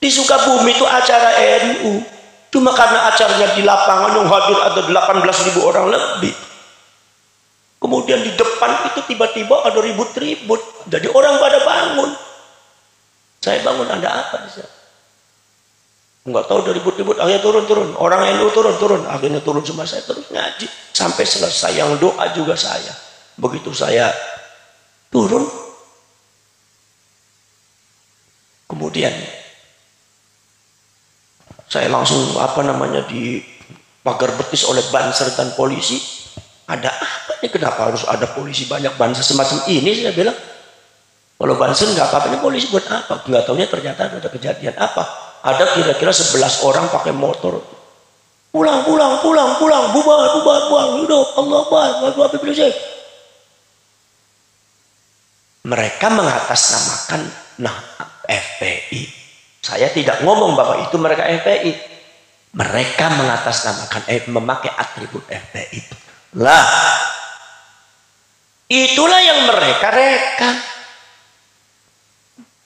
Speaker 1: di Sukabumi itu acara NU, cuma karena acaranya di lapangan yang hadir ada 18.000 orang lebih. Kemudian di depan itu tiba-tiba ada ribut-ribut, jadi orang pada bangun. Saya bangun, ada apa di sana? Nggak tahu, udah ribut-ribut, akhirnya turun, orang NU turun, akhirnya turun semua. Saya terus ngaji sampai selesai, yang doa juga saya. Begitu saya turun, kemudian saya langsung di pagar betis oleh banser dan polisi. Ada apa nih, kenapa harus ada polisi banyak, banser semacam ini? Saya bilang, kalau banser nggak apa-apa, ini polisi buat apa? Nggak taunya ternyata ada kejadian apa. Ada kira-kira 11 orang pakai motor. Pulang, bubar, hidup Allah Akbar, mereka mengatasnamakan FPI. Saya tidak ngomong bahwa itu mereka FPI. Mereka mengatasnamakan, memakai atribut FPI. Lah, itulah yang mereka reka.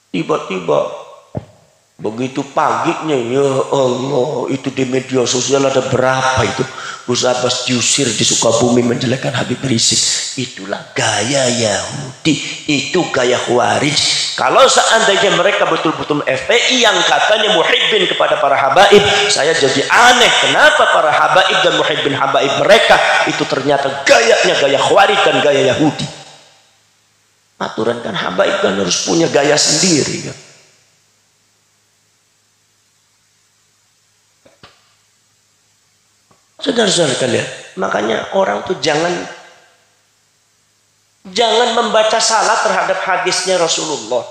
Speaker 1: Tiba-tiba begitu paginya, ya Allah, itu di media sosial ada berapa itu Gus Abbas diusir di Sukabumi menjelekkan Habib Rizik. Itulah gaya Yahudi, itu gaya Khawarij. Kalau seandainya mereka betul-betul FPI yang katanya muhibbin kepada para habaib, saya jadi aneh kenapa para habaib dan muhibbin habaib mereka itu ternyata gayanya gaya Khawarij dan gaya Yahudi. Aturan kan habaib kan harus punya gaya sendiri kan. Saudara-saudara kalian, makanya orang tuh jangan membaca salah terhadap hadisnya Rasulullah.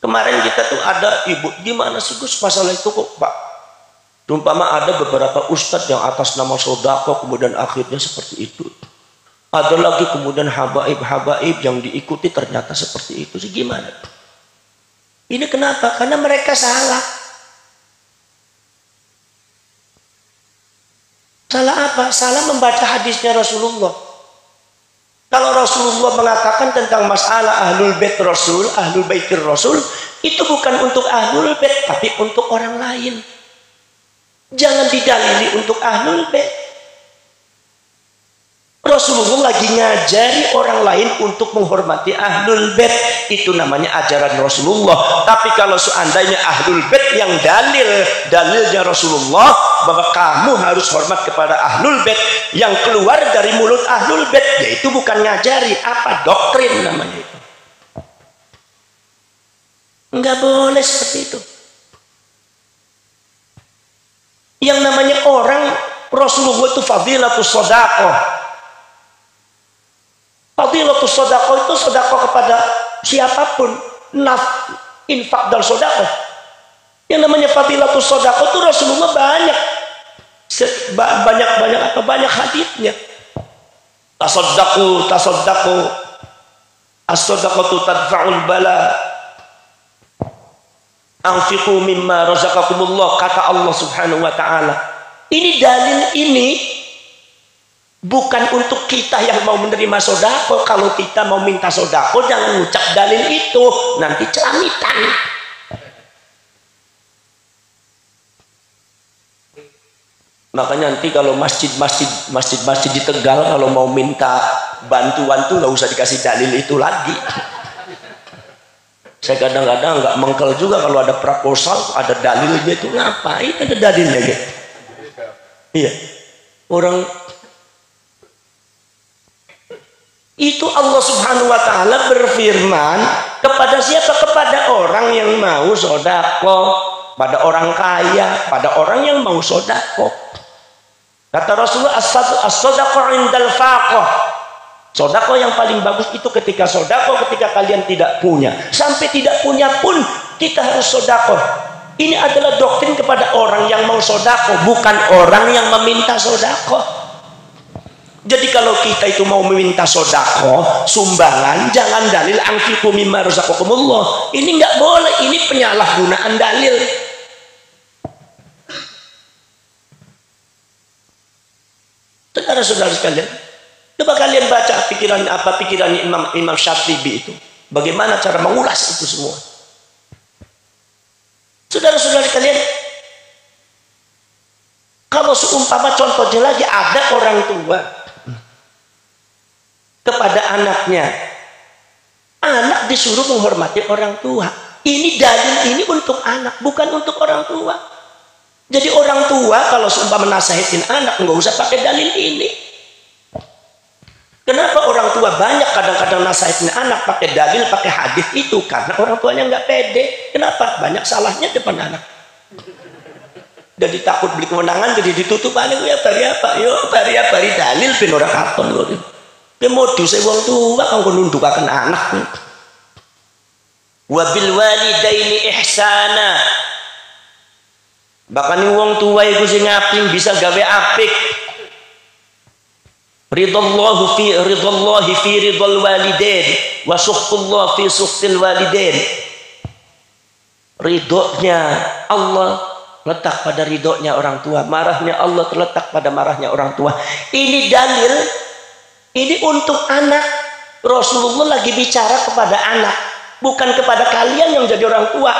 Speaker 1: Kemarin kita tuh ada ibu, gimana sih Gus masalah itu kok Pak? Umpama ada beberapa ustadz yang atas nama sodako kemudian akhirnya seperti itu. Ada lagi kemudian habaib yang diikuti ternyata seperti itu sih, gimana? Ini kenapa? Karena mereka salah. Salah apa? Salah membaca hadisnya Rasulullah. Kalau Rasulullah mengatakan tentang masalah ahlul bait Rasul, ahlul baitir Rasul, itu bukan untuk ahlul bait, tapi untuk orang lain. Jangan didalili untuk ahlul bait. Rasulullah lagi ngajari orang lain untuk menghormati ahlul bait, itu namanya ajaran Rasulullah. Tapi kalau seandainya ahlul bait yang dalilnya Rasulullah,
Speaker 2: bahwa kamu harus hormat kepada ahlul bait. Yang keluar dari mulut ahlul bait yaitu bukan ngajari, apa, doktrin namanya itu. Enggak boleh seperti itu. Yang namanya orang, Rasulullah itu fadilatus shadaqah. Fadilatus shadaqah itu sedekah kepada siapapun, infak dan sedekah. Yang namanya fadilatus shadaqah itu Rasulullah banyak hadisnya. Tasaddaqu as-sadaqatu tadfa'ul bala. Anfiqu mimma razaqakumullah, kata Allah Subhanahu wa taala. Ini dalil ini bukan untuk kita yang mau menerima sedekah. Kalau kita mau minta sedekah jangan ngucap dalil itu, nanti celamitan. Makanya nanti kalau masjid di Tegal kalau mau minta bantuan tuh nggak usah dikasih dalil itu lagi. Saya kadang-kadang nggak mengkel juga kalau ada proposal, ada dalilnya itu, ngapain ada dalilnya gitu. Iya, orang itu Allah Subhanahu wa taala berfirman kepada siapa? Kepada orang yang mau sedekah, pada orang kaya, pada orang yang mau sedekah. Kata Rasulullah, as-sadaqah indal faqah. Sedekah yang paling bagus itu ketika kalian tidak punya. Sampai tidak punya pun kita harus sedekah. Ini adalah doktrin kepada orang yang mau sedekah, bukan orang yang meminta sedekah. Jadi kalau kita itu mau meminta sedekah, sumbangan, jangan dalil anfiqu mimma razaqakumullah. Ini nggak boleh, ini penyalahgunaan dalil. Saudara-saudara sekalian, coba kalian baca pikiran Imam Syatibi itu. Bagaimana cara mengulas itu semua. Saudara-saudara sekalian, kalau seumpama contohnya lagi ada orang tua kepada anaknya, anak disuruh menghormati orang tua. Ini dalil ini untuk anak, bukan untuk orang tua. Jadi orang tua kalau seumpama nasihatin anak nggak usah pakai dalil ini. Kenapa orang tua banyak kadang-kadang nasihatin anak pakai dalil, pakai hadis itu? Karena orang tuanya nggak pede. Kenapa? Banyak salahnya depan anak. Jadi takut beli kemenangan, jadi ditutup paling ya bari apa? Yo bari dalil ben ora katon kok. Ke modus wong tua kanggo nundukaken anak. Wa bil walidaini ihsana. Bahkan wong tua iku sing apik bisa gawe apik. Ridallahu fi ridal walidain wa suhtullah fi suhtil walidain. Ridhonya Allah letak pada ridhonya orang tua, marahnya Allah terletak pada marahnya orang tua. Ini dalil, ini untuk anak. Rasulullah lagi bicara kepada anak, bukan kepada kalian yang jadi orang tua.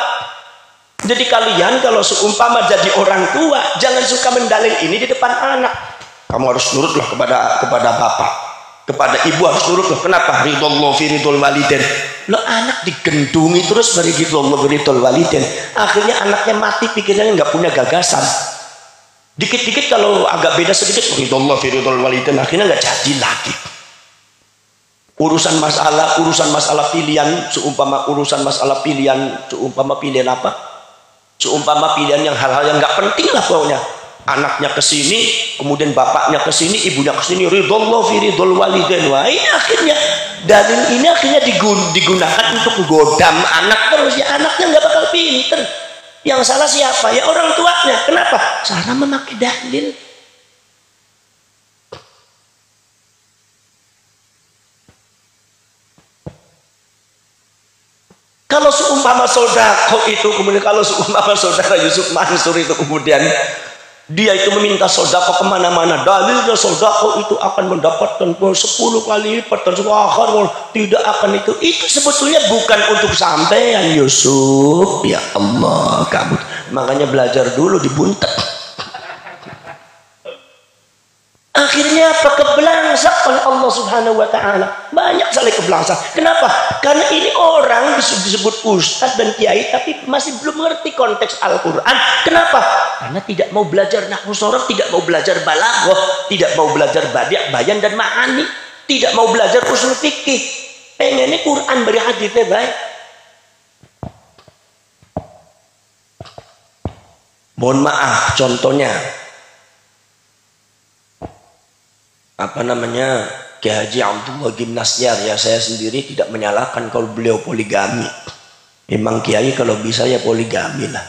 Speaker 2: Jadi kalian kalau seumpama jadi orang tua, jangan suka mendalil ini di depan anak. Kamu harus nurutlah kepada bapak, kepada ibu harus nurutlah. Kenapa? Ridallahu fi ridal walidain. Lo anak digendungi terus bari ridallahu fi ridal walidain. Akhirnya anaknya mati, pikirannya nggak punya gagasan. Dikit-dikit kalau agak beda sedikit, ridallahu fi ridal walidain, akhirnya nggak jadi lagi. Urusan masalah pilihan, seumpama pilihan apa? Seumpama pilihan yang hal-hal yang nggak penting lah pokoknya. Anaknya ke sini, kemudian bapaknya ke sini, ibunya ke sini, ridallahu fi ridal walidain. Wah, ini akhirnya dalil ini akhirnya digunakan untuk godam anak terus, ya anaknya nggak bakal pinter. Yang salah siapa? Ya orang tuanya. Kenapa? Salah memakai dalil. Kalau seumpama saudara itu kemudian, kalau seumpama saudara Yusuf Mansur itu kemudian dia itu meminta sodako kemana-mana, dalilnya sodako itu akan mendapatkan 10 kali lipat dan tidak akan itu sebetulnya bukan untuk sampean Yusuf. Ya Allah, kamu makanya belajar dulu dibuntet. Akhirnya apa? Kebelangsak oleh Allah Subhanahu wa taala. Banyak sekali kebelangsak. Kenapa? Karena ini orang disebut ustadz dan kiai tapi masih belum mengerti konteks Al-Qur'an. Kenapa? Karena tidak mau belajar nahwu sorof, tidak mau belajar balaghah, tidak mau belajar badi', bayan dan ma'ani, tidak mau belajar usul fikih. Pengennya Quran beri haditsnya baik. Mohon maaf, contohnya apa namanya, Kiai Haji Abdullah Gimnasyar, ya saya sendiri tidak menyalahkan kalau beliau poligami. Memang kiai kalau bisa ya poligami lah.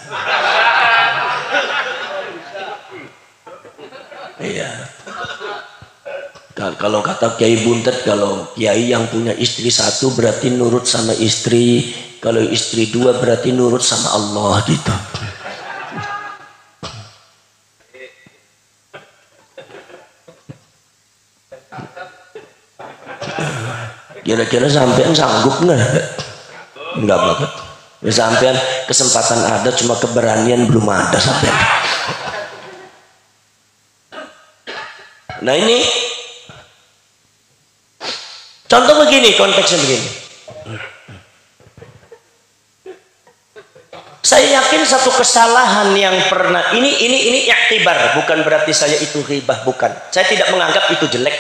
Speaker 2: Iya. Kalau kata Kiai Buntet, kalau kiai yang punya istri satu berarti nurut sama istri, kalau istri dua berarti nurut sama Allah gitu. Kira-kira sampean sanggup nggak? Enggak banget. Ya, sampean kesempatan ada, cuma keberanian belum ada sampean. Nah ini contoh begini, konteksnya begini. Saya yakin satu kesalahan yang pernah ini i'tibar, bukan berarti saya itu ghibah, bukan. Saya tidak menganggap itu jelek.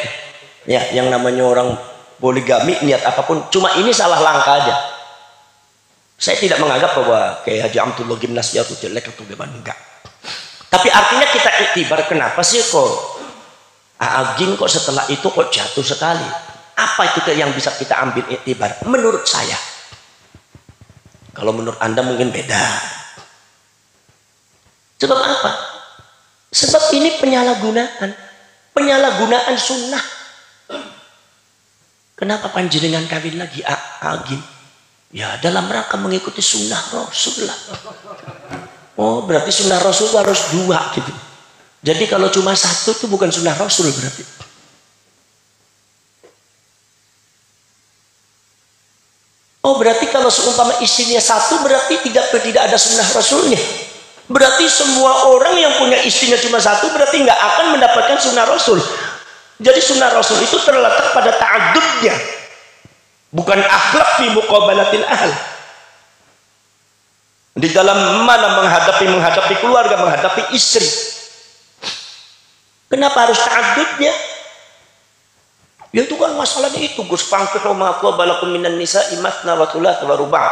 Speaker 2: Ya, yang namanya orang poligami niat apapun, cuma ini salah langkah aja. Saya tidak menganggap bahwa kayak Haji Abdullah Gimnasyar itu jelek atau gimana, enggak. Tapi artinya kita iktibar, kenapa sih kok Aging kok setelah itu kok jatuh sekali? Apa itu yang bisa kita ambil iktibar? Menurut saya. Kalau menurut Anda mungkin beda. Sebab apa? Sebab ini penyalahgunaan sunnah. Kenapa panjenengan kawin lagi Agim? Ya dalam rangka mengikuti sunnah Rasul lah. Oh berarti sunnah Rasul harus dua gitu. Jadi kalau cuma satu itu bukan sunnah Rasul berarti. Oh berarti kalau seumpama istrinya satu berarti tidak ada sunnah Rasulnya. Berarti semua orang yang punya istrinya cuma satu berarti nggak akan mendapatkan sunnah Rasul. Jadi sunnah Rasul itu terletak pada ta'addudnya, bukan akhlak fi muqabalatil ahl. Di dalam mana menghadapi keluarga, menghadapi istri. Kenapa harus ta'addudnya? Ya itu kan masalahnya itu, Gus, fankihu ma taba lakum minan nisa'i mathna wa thulatha wa ruba'.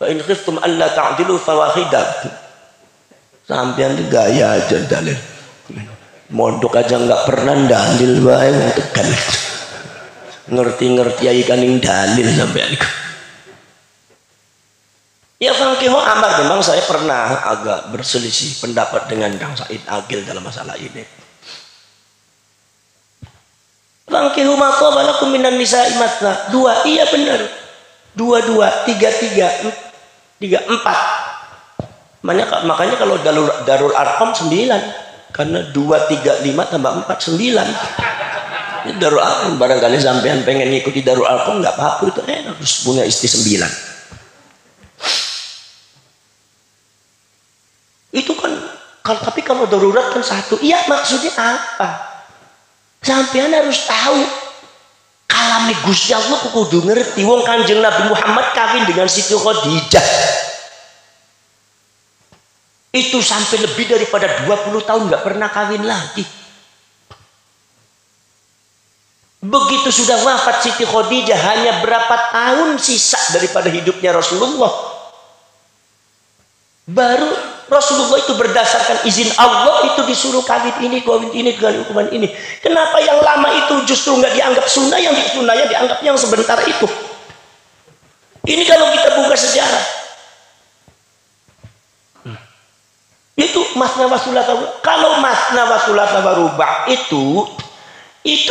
Speaker 2: Fa in khiftum alla ta'dilu fawahidah. Sampean gaya aja dalil. Mondok aja nggak pernah dalil wae wong Tegal. Ngerti-ngerti ae kaning dalil sampean. Ya fankihu amar, memang saya pernah agak berselisih pendapat dengan Kang Said Agil dalam masalah ini. Fankihu ma taba lakum minan nisa'i mathna. Dua, iya benar. Dua, tiga, empat. Makanya kalau Darul Arqam 9. Karena 2, 3, 5 tambah 4, 9. Darul Arqam, barangkali sampean pengen ngikuti Darul Arqam nggak apa-apa, itu harus punya istri 9. Itu kan, tapi kalau darurat kan 1. Iya maksudnya apa? Sampean harus tahu. Kalame Gusti Allah kudu ngerti. Wong Kanjeng Nabi Muhammad kawin dengan Siti Khadijah. Itu sampai lebih daripada 20 tahun nggak pernah kawin lagi. Begitu sudah wafat Siti Khadijah, hanya berapa tahun sisa daripada hidupnya Rasulullah. Baru Rasulullah itu berdasarkan izin Allah itu disuruh kawin ini dengan hukuman ini. Kenapa yang lama itu justru nggak dianggap sunnah, yang sunnahnya dianggap yang sebentar itu? Ini kalau kita buka sejarah. Itu masna wa thulatha. Kalau masna wa thulatha wa ruba' itu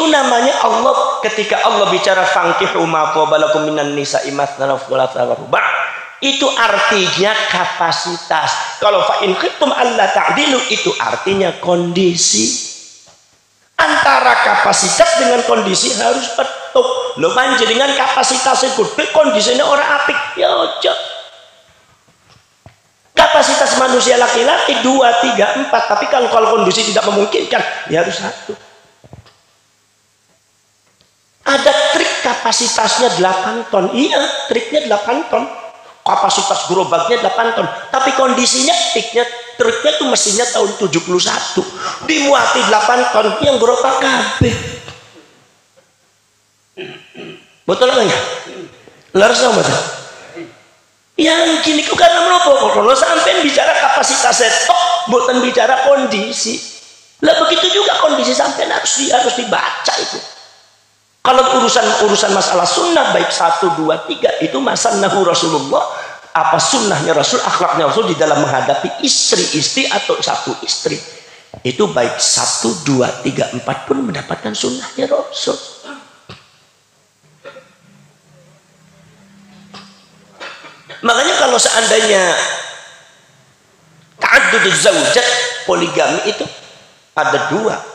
Speaker 2: namanya Allah, ketika Allah bicara fankihu ma taba lakum minan nisa'i masna wa thulatha wa ruba', itu artinya kapasitas. Kalau fa in khiftum alla ta'dilu itu artinya kondisi. Antara kapasitas dengan kondisi harus betul. Lo panjenengan kapasitasnya gede, kondisinya orang apik, ya ojo. Kapasitas manusia laki-laki 2, 3, 4, tapi kalau kondisi tidak memungkinkan ya harus 1. Ada trik kapasitasnya 8 ton. Iya, triknya 8 ton. Kapasitas gerobaknya 8 ton. Tapi kondisinya triknya tuh mesinnya tahun 71. Dimuati 8 ton yang gerobak kabeh. Betul enggak? Laras sama betul. Yang gini kok karena menopo kalau sampai bicara kapasitas stok, bukan bicara kondisi. Lah begitu juga kondisi sampai harus dibaca itu. Kalau urusan masalah sunnah baik 1, 2, 3 itu masannahu Rasulullah, apa sunnahnya Rasul, akhlaknya Rasul di dalam menghadapi istri atau satu istri. Itu baik 1, 2, 3, 4 pun mendapatkan sunnahnya Rasul. Makanya kalau seandainya ta'adduduz zaujat, poligami itu ada 2.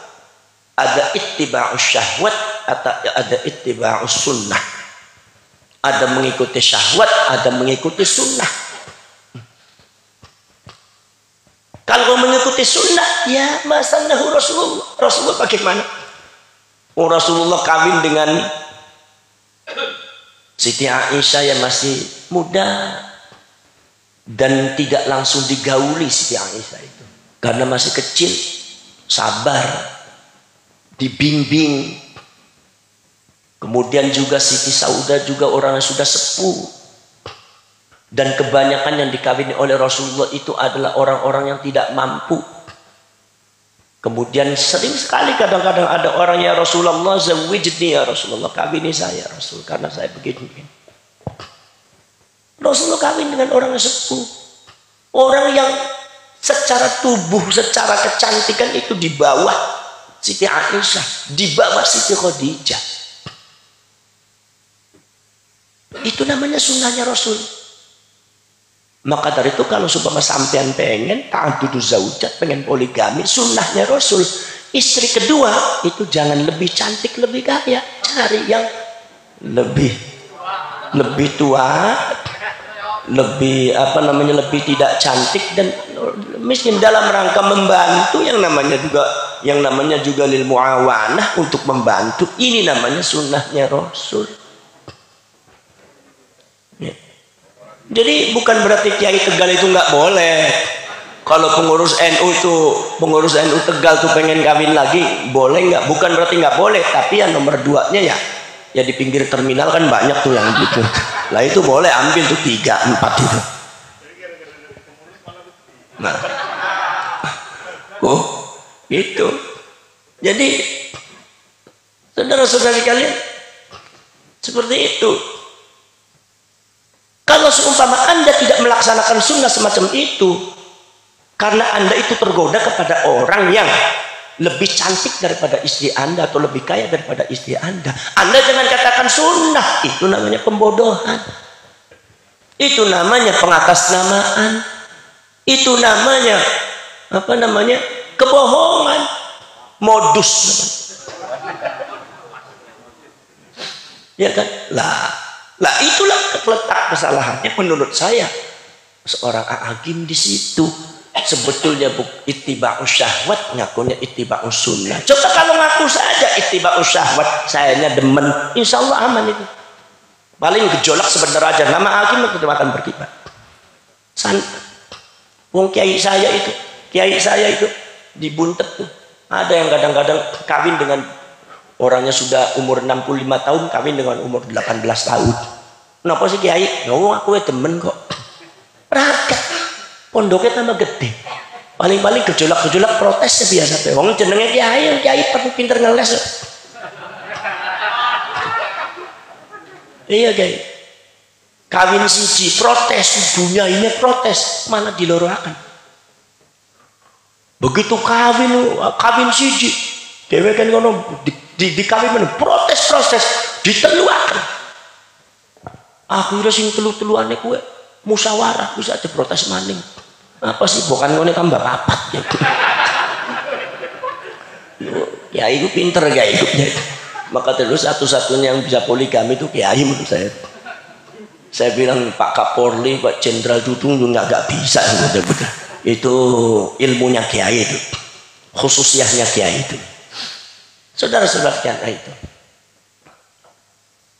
Speaker 2: Ada ittiba'us syahwat atau ada ittiba'us sunnah. Ada mengikuti syahwat, ada mengikuti sunnah. Kalau mengikuti sunnah, ya masannahu Rasulullah. Rasulullah bagaimana? Oh, Rasulullah kawin dengan Siti Aisyah yang masih muda dan tidak langsung digauli Siti Aisyah itu karena masih kecil, sabar, dibimbing. Kemudian juga Siti Saudah juga orang yang sudah sepuh, dan kebanyakan yang dikawini oleh Rasulullah itu adalah orang-orang yang tidak mampu. Kemudian sering sekali kadang-kadang ada orang, ya Rasulullah zawijni, ya Rasulullah kawini saya Rasul karena saya begini. Rasulullah kawin dengan orang yang sepuh, orang yang secara tubuh, secara kecantikan itu di bawah Siti Aisyah, di bawah Siti Khadijah. Itu namanya sunnahnya Rasul. Maka dari itu kalau supaya sampean pengen ta'adduduz zaujat, pengen poligami, sunnahnya Rasul, istri kedua itu jangan lebih cantik, lebih kaya, cari yang lebih tua, lebih lebih tidak cantik dan miskin, dalam rangka membantu yang namanya juga lil muawanah, untuk membantu. Ini namanya sunnahnya Rasul. Ya. Jadi bukan berarti Kiai Tegal itu nggak boleh. Kalau pengurus NU Tegal tuh pengen kawin lagi, boleh nggak? Bukan berarti nggak boleh, tapi yang nomor 2-nya ya di pinggir terminal kan banyak tuh yang gitu. Lah itu boleh ambil tuh 3, 4 itu. Nah, gitu. Jadi saudara-saudari kalian seperti itu. Kalau seumpama Anda tidak melaksanakan sunnah semacam itu, karena Anda itu tergoda kepada orang yang lebih cantik daripada istri Anda atau lebih kaya daripada istri Anda jangan katakan sunnah. Itu namanya pembodohan. Itu namanya pengatasnamaan. Itu namanya kebohongan, modus. Ya kan? Lah itulah letak kesalahannya menurut saya. Seorang hakim di situ sebetulnya ittiba'us syahwat, ngakunya ittiba'us sunnah. Coba kalau ngaku saja ittiba'us syahwat, sayanya demen, insya Allah aman itu. Paling gejolak sebentar aja, nama hakim itu akan berkibar. Wong kiai saya itu dibuntet tuh. Ada yang kadang-kadang kawin dengan orangnya sudah umur 65 tahun, kawin dengan umur 18 tahun. Kenapa sih kiai? Aku demen kok. Raga. Pondoknya tambah gede. Paling-paling gejolak protes biasa. Wong jenenge kiai perlu pinter ngeles. Iya kiai. Kawin siji protes, dunia ini protes, malah diloroakan. Begitu kawin siji, dewe kan ngono dikawin men protes diteluakan. Akhirnya sing telu-teluane kuwe musyawarah bisa aja protes maning. Apa sih bukan ngene tambah papat gitu. Ya itu pinter kayak itu. Maka terus satu-satunya yang bisa poligami itu kiai menurut saya. Saya bilang Pak Kapolri, Pak Jenderal Dudung juga nggak bisa betul-betul. Itu ilmunya kiai itu, khususnya kiai itu. Saudara-saudara itu.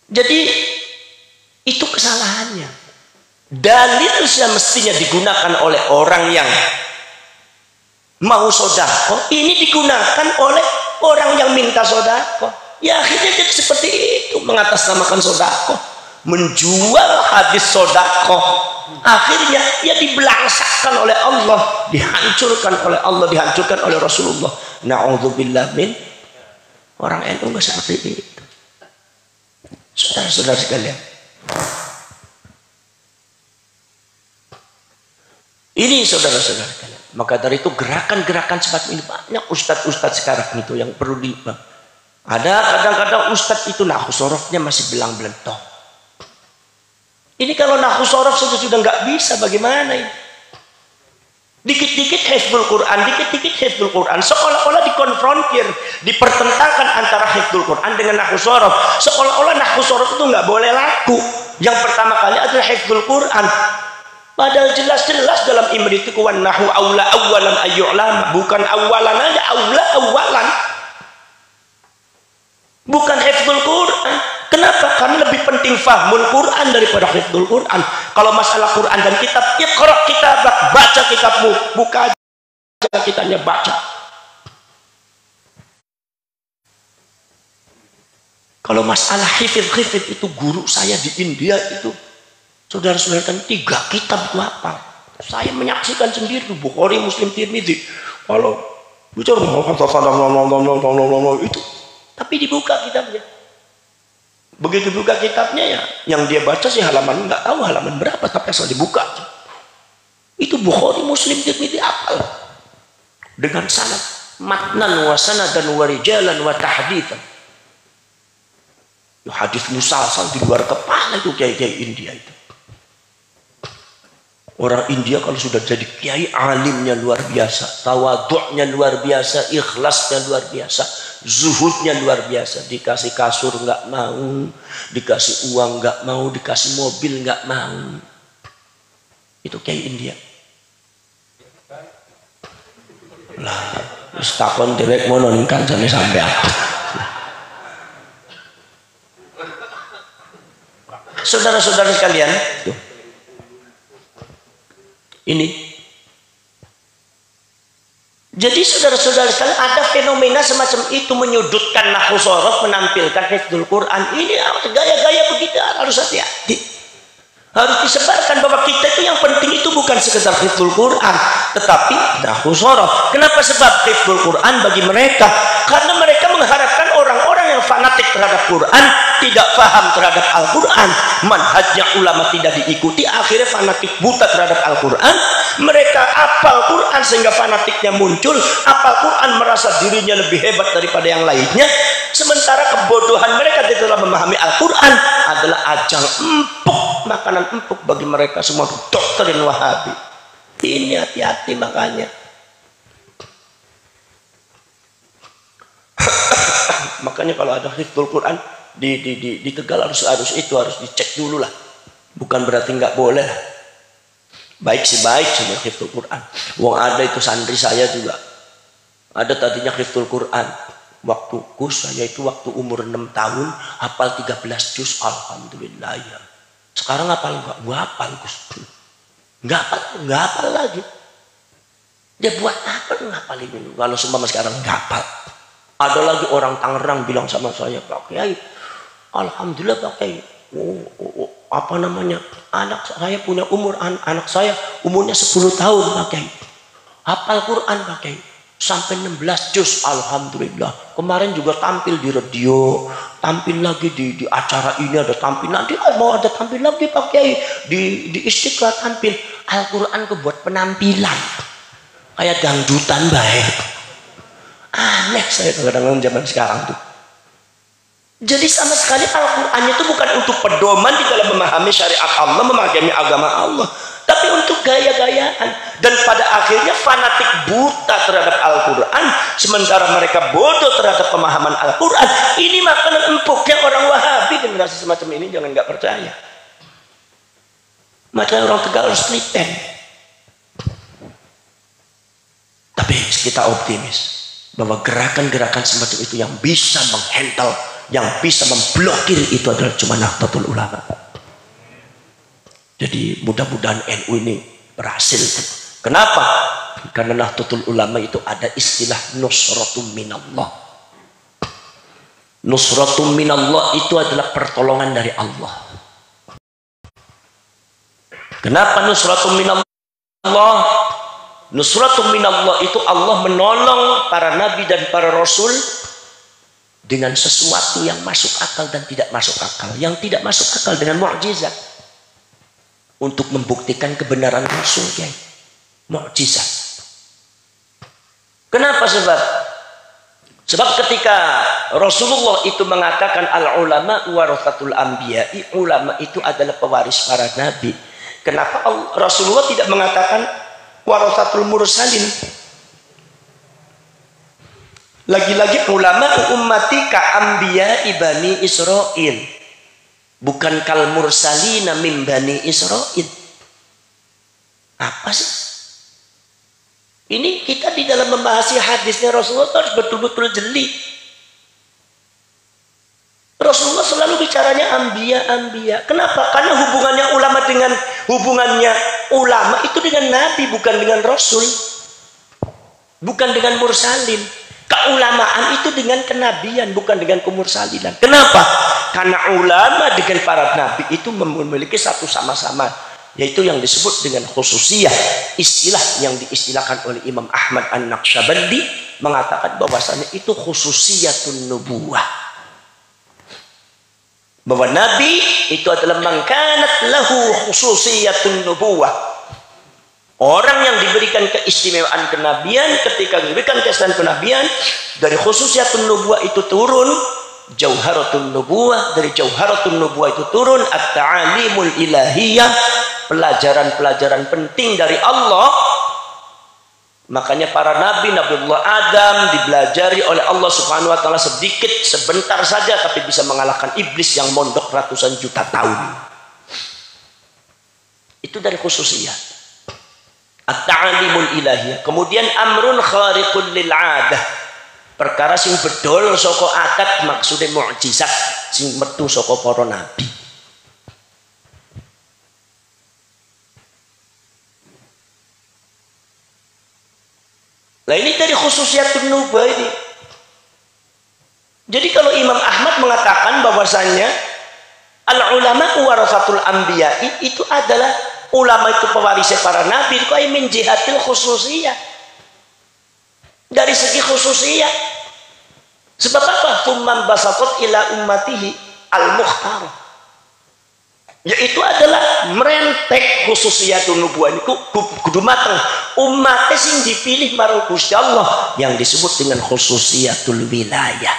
Speaker 2: Jadi itu kesalahannya. Dalil yang mestinya digunakan oleh orang yang mau sodako, ini digunakan oleh orang yang minta sodako. Ya akhirnya jadi seperti itu, mengatasnamakan sodako, menjual hadis sodako. Akhirnya ya dibelangsakan oleh Allah, dihancurkan oleh Allah, dihancurkan oleh Rasulullah. Na'udzubillah min. Orang NU nggak seperti itu. Saudara-saudara sekalian, ini saudara-saudara sekalian. Maka dari itu gerakan-gerakan semacam ini banyak ustadz-ustadz sekarang itu yang perlu di. Ada kadang-kadang ustadz itu nahwu sorofnya masih belang-belentong. Ini kalau nahwu sorof sudah nggak bisa, bagaimana ini? Dikit-dikit hifdzul Quran, dikit-dikit hifdzul Quran, seolah-olah dikonfrontir, dipertentangkan antara hifdzul Quran dengan nahwu sorof. Seolah-olah nahwu sorof itu nggak boleh laku. Yang pertama kali adalah hifdzul Quran. Padahal jelas-jelas dalam imritiku wan nahwu aula awalan ayyu'lam, bukan awalan aja, aula awalan. Bukan hifdzul Quran. Kenapa? Karena lebih penting fahmul Quran daripada hifdzul Quran. Kalau masalah Quran dan kitab, iqra kitabak, baca kitabmu, buka aja kitabnya, baca. Kalau masalah hifdz itu guru saya di India itu, saudara-saudara kan 3 kitab itu hafal. Saya menyaksikan sendiri Bukhari, Muslim, Tirmidzi. Kalau bicara itu, tapi dibuka kitabnya. Begitu buka kitabnya ya, yang dia baca sih halaman nggak tahu halaman berapa, tapi asal dibuka itu Bukhari, Muslim, Tirmidzi hafal dengan sanad, matnan wa sanadan wa rijalan wa tahditsan. Hadis musalsal di luar kepala itu kiai-kiai India itu. Orang India kalau sudah jadi kiai, alimnya luar biasa, tawadhu'nya luar biasa, ikhlasnya luar biasa, zuhudnya luar biasa. Dikasih kasur nggak mau, dikasih uang nggak mau, dikasih mobil nggak mau. Itu kiai India. Lah, wis takon dhewek ngono kancane sampean. Saudara-saudara sekalian, tuh. Ini jadi saudara-saudara sekalian, ada fenomena semacam itu menyudutkan nahwu sorof, menampilkan hifdzul Quran. Ini gaya-gaya begitu harus hati-hati. Harus disebarkan bahwa kita itu yang penting itu bukan sekedar hifdzul Quran, tetapi nahwu sorof. Kenapa? Sebab hifdzul Quran bagi mereka, karena mereka mengharapkan orang-orang yang fanatik terhadap Quran tidak paham terhadap Al-Quran, manhajnya ulama tidak diikuti, akhirnya fanatik buta terhadap Al-Quran. Mereka apal Quran sehingga fanatiknya muncul, apal Quran merasa dirinya lebih hebat daripada yang lainnya, sementara kebodohan mereka di dalam memahami Al-Quran adalah ajang empuk, makanan empuk bagi mereka semua doktrin Wahabi. Ini hati-hati makanya. Makanya kalau ada hifdzul Quran di Tegal harus dicek dulu lah. Bukan berarti nggak boleh. Baik sih baik semua hifdzul Quran. Wong ada itu santri saya juga. Ada tadinya hifdzul Quran. Waktu saya itu waktu umur 6 tahun hafal 13 juz, alhamdulillah ya. Sekarang hafal enggak? Gua hafal Gus. Enggak hafal lagi. Dia buat apa ngapal ini? Kalau seumpama sekarang enggak hafal. Ada lagi orang Tangerang bilang sama saya, Pak Kiai, alhamdulillah Pak Kiai, apa namanya, anak saya punya umur, anak saya umurnya 10 tahun Pak Kiai, hafal Quran Pak Kiai, sampai 16 juz, alhamdulillah. Kemarin juga tampil di radio, tampil lagi di acara ini, ada tampil, nanti mau ada tampil lagi Pak Kiai, di Istiqlal tampil. Al-Quran kebuat penampilan, kayak dangdutan baik. Aneh saya kadang-kadang zaman sekarang tuh. Jadi sama sekali Al-Quran itu bukan untuk pedoman di dalam memahami syariat Allah, memahami agama Allah, tapi untuk gaya-gayaan. Dan pada akhirnya fanatik buta terhadap Al-Quran, sementara mereka bodoh terhadap pemahaman Al-Quran. Ini makanan empuknya orang Wahabi. Generasi semacam ini jangan nggak percaya. Makanya orang Tegal harus teliten. Tapi kita optimis bahwa gerakan-gerakan semacam itu yang bisa menghandle Yang bisa memblokir itu adalah cuma Nahdlatul Ulama. Jadi mudah-mudahan NU ini berhasil. Kenapa? Karena Nahdlatul Ulama itu ada istilah nusratum minallah. Nusratum minallah itu adalah pertolongan dari Allah. Kenapa nusratum minallah? Nusratum minallah itu Allah menolong para nabi dan para rasul dengan sesuatu yang masuk akal dan tidak masuk akal. Yang tidak masuk akal dengan mukjizat. Untuk membuktikan kebenaran Rasul, ya. Mukjizat. Kenapa sebab? Sebab ketika Rasulullah itu mengatakan al-ulama warathatul anbiya'i, ulama itu adalah pewaris para nabi. Kenapa Rasulullah tidak mengatakan warathatul mursalin? Lagi-lagi ulama ummati ka anbiya'i bani Israil. Bukan kal mursalina min bani Israil. Apa sih? Ini kita di dalam membahas hadisnya Rasulullah harus betul-betul jeli. Rasulullah selalu bicaranya anbiya. Kenapa? Karena hubungannya ulama itu dengan nabi, bukan dengan rasul. Bukan dengan mursalin. Keulamaan itu dengan kenabian, bukan dengan kemursalinan. Kenapa? Karena ulama dengan para nabi itu memiliki satu sama-sama, yaitu yang disebut dengan khususiyah. Istilah yang diistilahkan oleh Imam Ahmad An-Naqsyabandi mengatakan bahwasanya itu khususiyatun nubuwah. Bahwa nabi itu adalah man kanat lahu khususiyatun nubuwah. Orang yang diberikan keistimewaan kenabian, ketika diberikan keistimewaan kenabian, dari khususiyatun nubuwah itu turun jauharatun nubuwah, dari jauharatun nubuwah itu turun at-ta'alimul ilahiyah, pelajaran-pelajaran penting dari Allah. Makanya para nabi, Nabiullah Adam dipelajari oleh Allah Subhanahu wa taala sedikit, sebentar saja, tapi bisa mengalahkan iblis yang mondok ratusan juta tahun. Itu dari khususiyah. At-ta'alimul ilahiyah. Kemudian amrun khariqul lil 'adah. Perkara sing bedol saka adat, maksudnya mukjizat sing metu saka para nabi. Nah ini dari khususiyatun nubuwah ini. Jadi kalau Imam Ahmad mengatakan bahwasanya al-ulama warathatul anbiya'i, itu adalah ulama itu pewarisnya para nabi, itu min jihatil khususiyah. Dari segi khususiyah. Sebab apa? Tsumman basatat ila ummatihi al-mukhtar. Yaitu adalah merentek khususiyatun nubuwah itu kudu mateng. Umatnya sing dipilih marang Gusti Allah yang disebut dengan khususiyatul wilayah.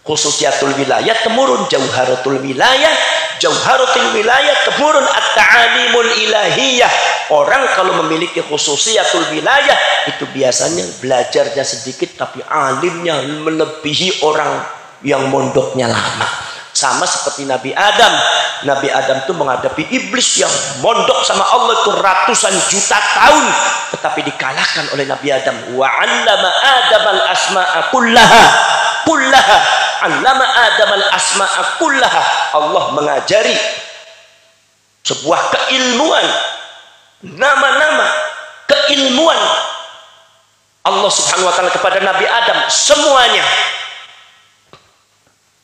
Speaker 2: Khususiyatul wilayah temurun jauharatul wilayah, jauharatul wilayah temurun at-ta'alimul ilahiyah. Orang kalau memiliki khususiyatul wilayah itu biasanya belajarnya sedikit tapi alimnya melebihi orang yang mondoknya lama. Sama seperti Nabi Adam. Nabi Adam itu menghadapi iblis yang mondok sama Allah itu ratusan juta tahun, tetapi dikalahkan oleh Nabi Adam. Wa 'allama Adam al-asma'a kullaha. Allama Adam al-asma'a kullaha. Allah mengajari sebuah keilmuan, nama-nama keilmuan Allah Subhanahu wa taala kepada Nabi Adam semuanya.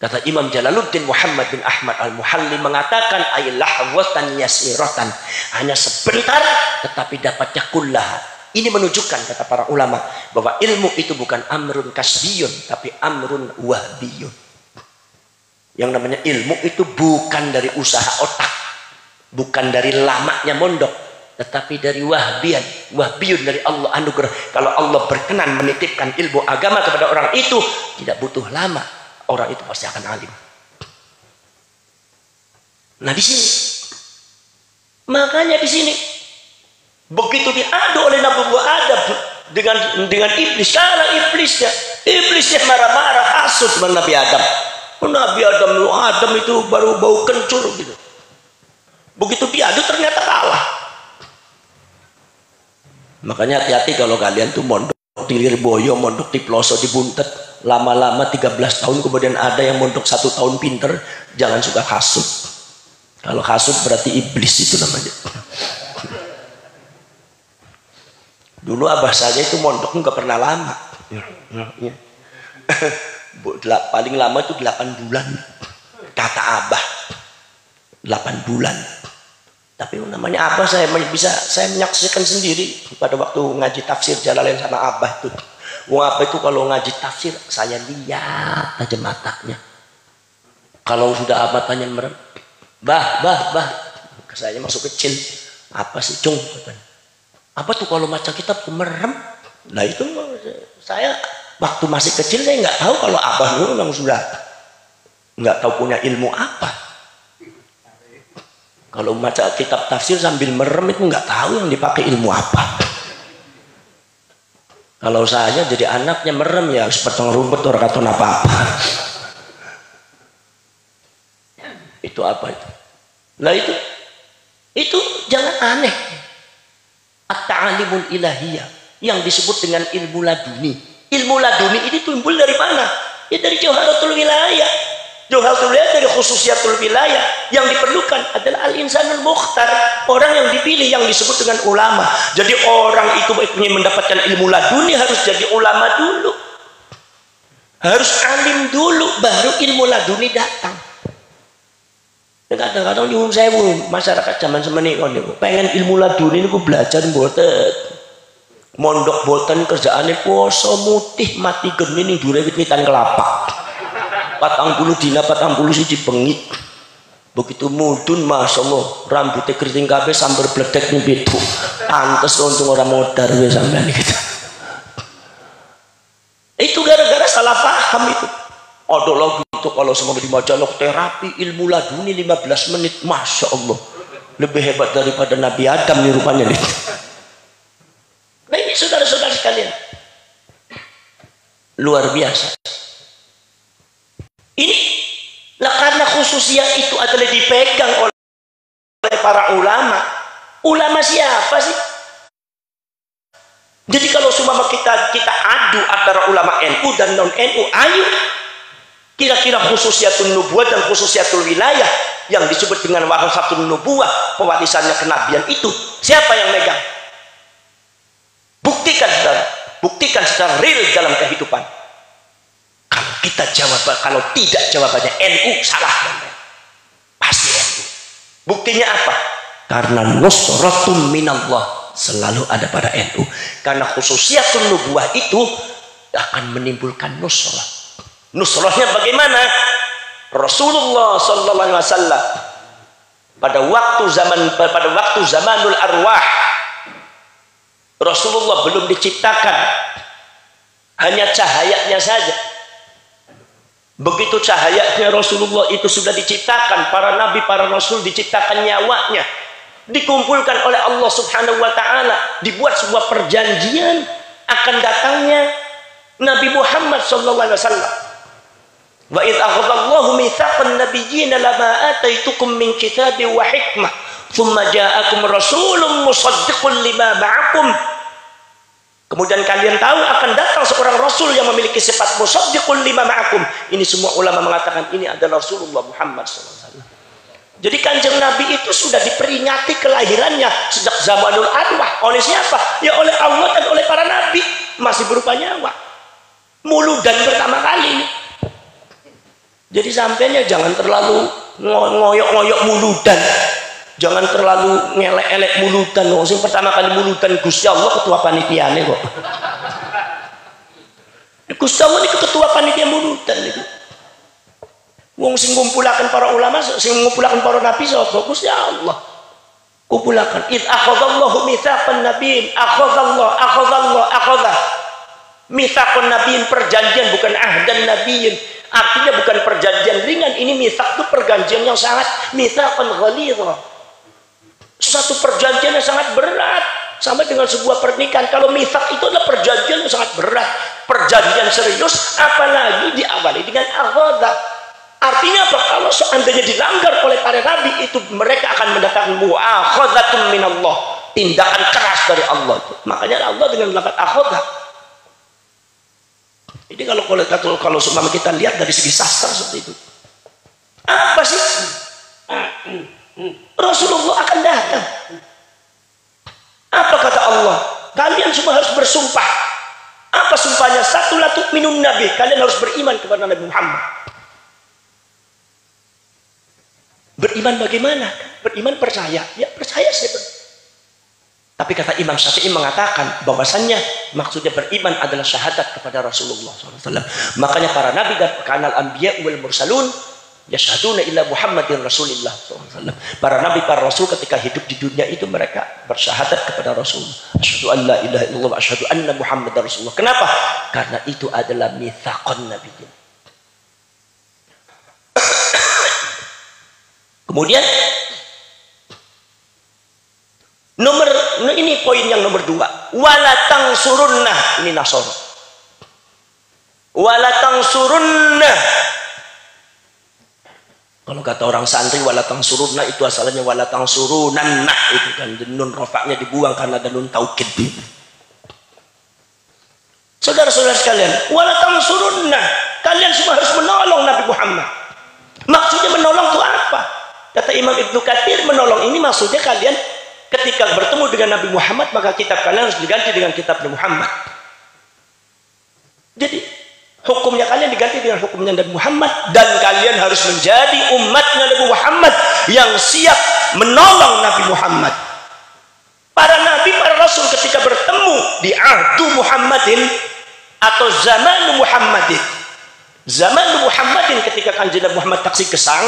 Speaker 2: Kata Imam Jalaluddin Muhammad bin Ahmad Al-Muhalli mengatakan ay lahwatan yasiratan, hanya sebentar tetapi dapatnya kullaha. Ini menunjukkan, kata para ulama, bahwa ilmu itu bukan amrun kasbiyun tapi amrun wahbiyun. Yang namanya ilmu itu bukan dari usaha otak, bukan dari lamanya mondok, tetapi dari wahbiyun dari Allah anugerah. Kalau Allah berkenan menitipkan ilmu agama kepada orang itu, tidak butuh lama, orang itu pasti akan alim. Nah di sini, makanya di sini begitu diadu oleh Nabiullah Adam dengan iblis, kalah iblisnya marah-marah hasut sama Nabi Adam. Nabi Adam itu baru bau kencur gitu. Begitu diadu ternyata kalah. Makanya hati-hati kalau kalian tuh mondok di Lirboyo, mondok di Ploso, di Buntet. lama-lama 13 tahun kemudian ada yang mondok 1 tahun pinter, jangan suka hasud. Kalau hasud berarti iblis itu namanya. Dulu abah saya itu mondok nggak pernah lama. Ya. Paling lama itu 8 bulan. Kata abah 8 bulan. Tapi namanya abah saya menyaksikan sendiri pada waktu ngaji tafsir Jalalain sama abah itu. Wong abah itu kalau ngaji tafsir saya lihat aja matanya. Kalau sudah matanya merem, bah. Saya masuk kecil. Apa sih cung? Apa tuh kalau baca kitab merem? Nah itu saya waktu masih kecil saya nggak tahu kalau abah dulu memang sudah nggak tahu punya ilmu apa. Kalau baca kitab tafsir sambil merem itu nggak tahu yang dipakai ilmu apa. Kalau saya jadi anaknya merem ya seperti rumput orang kata apa-apa. Itu apa itu? Nah itu jangan aneh. At-ta'alimul ilahiyah yang disebut dengan ilmu laduni. Ilmu laduni ini timbul dari mana? Ya dari jawharatul wilayah. Jawharatul wilayah dari khususiatul wilayah. Yang diperlukan adalah al-insanul mukhtar, orang yang dipilih, yang disebut dengan ulama. Jadi orang itu ingin mendapatkan ilmu laduni harus jadi ulama dulu. Harus alim dulu baru ilmu laduni datang. Kadang-kadang nyuwun sewu masyarakat zaman semeni niku pengen ilmu laduni niku belajar mboten. Mondok boten kerjaane poso mutih mati geni ning dure wit-witan kelapa. 40 dina 40 siji bengi. Begitu mudun masyaallah rambutnya keriting kabeh sambar bledek ning pitu. Pantes untung ora modar wis sampean gitu. Itu gara-gara salah paham itu. Ada lagi itu kalau semua di majalah terapi ilmu laduni 15 menit, masya Allah lebih hebat daripada Nabi Adam nih rupanya nih. Nah ini saudara-saudara sekalian luar biasa. Ini lah karena khususnya itu adalah dipegang oleh para ulama. Ulama siapa sih? Jadi kalau semua kita adu antara ulama NU dan non NU, ayo kira-kira khususiatul nubuwah dan khususiatul wilayah yang disebut dengan warasatul nubuwah, pewarisannya kenabian itu siapa yang megang? Buktikan saudara, buktikan secara real dalam kehidupan. Kalau kita jawab, kalau tidak jawabannya NU salah, pasti NU. Buktinya apa? Karena nusratun minallah selalu ada pada NU. Karena khususiatul nubuwah itu akan menimbulkan nusrah. Nusrahnya bagaimana? Rasulullah sallallahu alaihi wasallam pada waktu zamanul arwah, Rasulullah belum diciptakan, hanya cahayanya saja. Begitu cahayanya Rasulullah itu sudah diciptakan, para nabi, para rasul diciptakan nyawanya, dikumpulkan oleh Allah Subhanahu wa taala, dibuat sebuah perjanjian akan datangnya Nabi Muhammad sallallahu alaihi wasallam. Wa idz akhadallahu mitsaqan nabiyyin lama ataitukum min kitabin wa hikmah thumma ja'akum rasulun musaddiqun lima ma'akum. Kemudian kalian tahu akan datang seorang rasul yang memiliki sifat musaddiqun lima ma'akum. Ini semua ulama mengatakan ini adalah Rasulullah Muhammad SAW. Jadi kanjeng Nabi itu sudah diperingati kelahirannya sejak zamanul arwah. Oleh siapa? Ya oleh Allah dan oleh para nabi. Masih berupa nyawa. Muludan pertama kali. Jadi sampainya jangan terlalu ngoyok-ngoyok muludan. Jangan terlalu ngelek-elek muludan. Sing pertama kali muludan Gusti Allah ketua panitiane kok. Gusti Allah ini ketua panitia muludan itu. Wong sing ngumpulaken para ulama, sing ngumpulaken para nabi sapa? Gusti Allah. Kumpulaken. Id akhadallahu mitsaqan nabiyyin, akhadha. Mitsaqan nabiyyin perjanjian bukan ahdan nabiyyin. Artinya bukan perjanjian ringan, ini mitsaq itu perjanjian yang sangat mitsaqan ghalidha. Suatu perjanjian yang sangat berat, sama dengan sebuah pernikahan. Kalau mitsaq itu adalah perjanjian yang sangat berat, perjanjian serius, apalagi diawali dengan aghadha. Artinya apa? Kalau seandainya dilanggar oleh para nabi itu, mereka akan mendatangkan mu'akhadhatun minallah, tindakan keras dari Allah. Makanya Allah dengan lafaz akhadha. Ini kalau seumpama kita lihat dari segi sastra seperti itu. Apa sih? Rasulullah akan datang. Apa kata Allah? Kalian semua harus bersumpah. Apa sumpahnya? Satu, la tu'minun nabi. Kalian harus beriman kepada Nabi Muhammad. Beriman bagaimana? Beriman percaya. Ya percaya saya. Tapi kata Imam Syafi'i mengatakan bahwasannya maksudnya beriman adalah syahadat kepada Rasulullah SAW. Makanya para nabi dan kanal anbiya wal mursalun yashhaduna illa Muhammadin Rasulillah SAW. Para nabi, para rasul ketika hidup di dunia itu mereka bersyahadat kepada Rasul. Asyhadu an la ilaha illallah wa asyhadu anna Muhammadar Rasulullah. Kenapa? Karena itu adalah mitsaqon nabiyyin. Kemudian ini poin yang nomor 2. Wala tangsurunnah, ini Nasr. Wala tangsurunnah. Kalau kata orang santri wala tangsurunnah itu asalnya wala tangsurunannah, itu kan nun rofaknya dibuang karena ada nun taukid. Saudara-saudara sekalian, wala tangsurunnah, kalian semua harus menolong Nabi Muhammad. Maksudnya menolong itu apa? Kata Imam Ibnu Katsir, menolong ini maksudnya kalian ketika bertemu dengan Nabi Muhammad, maka kitab kalian harus diganti dengan kitab Nabi Muhammad. Jadi hukumnya kalian diganti dengan hukumnya Nabi Muhammad, dan kalian harus menjadi umatnya Nabi Muhammad yang siap menolong Nabi Muhammad. Para nabi, para rasul ketika bertemu di ahdu Muhammadin atau zaman Muhammadin, zaman Muhammadin ketika kanjeng Nabi Muhammad taksih gesang,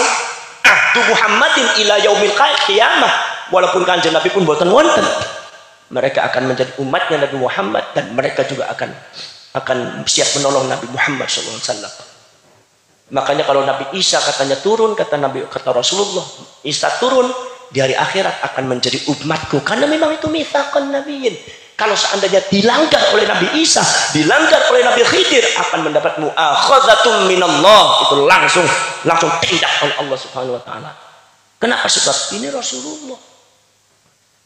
Speaker 2: ahdu Muhammadin ila yaumil qiyamah. Walaupun kanjeng Nabi pun boten wonten, mereka akan menjadi umatnya Nabi Muhammad, dan mereka juga akan siap menolong Nabi Muhammad SAW. Makanya kalau Nabi Isa katanya turun, kata Rasulullah, Isa turun di hari akhirat akan menjadi umatku, karena memang itu mitsaqon nabiyyin. Kalau seandainya dilanggar oleh Nabi Isa, dilanggar oleh Nabi Khidir, akan mendapat mu'akhadzatum minallah, itu langsung tindak oleh Allah Subhanahu wa taala. Kenapa? Sebab ini Rasulullah.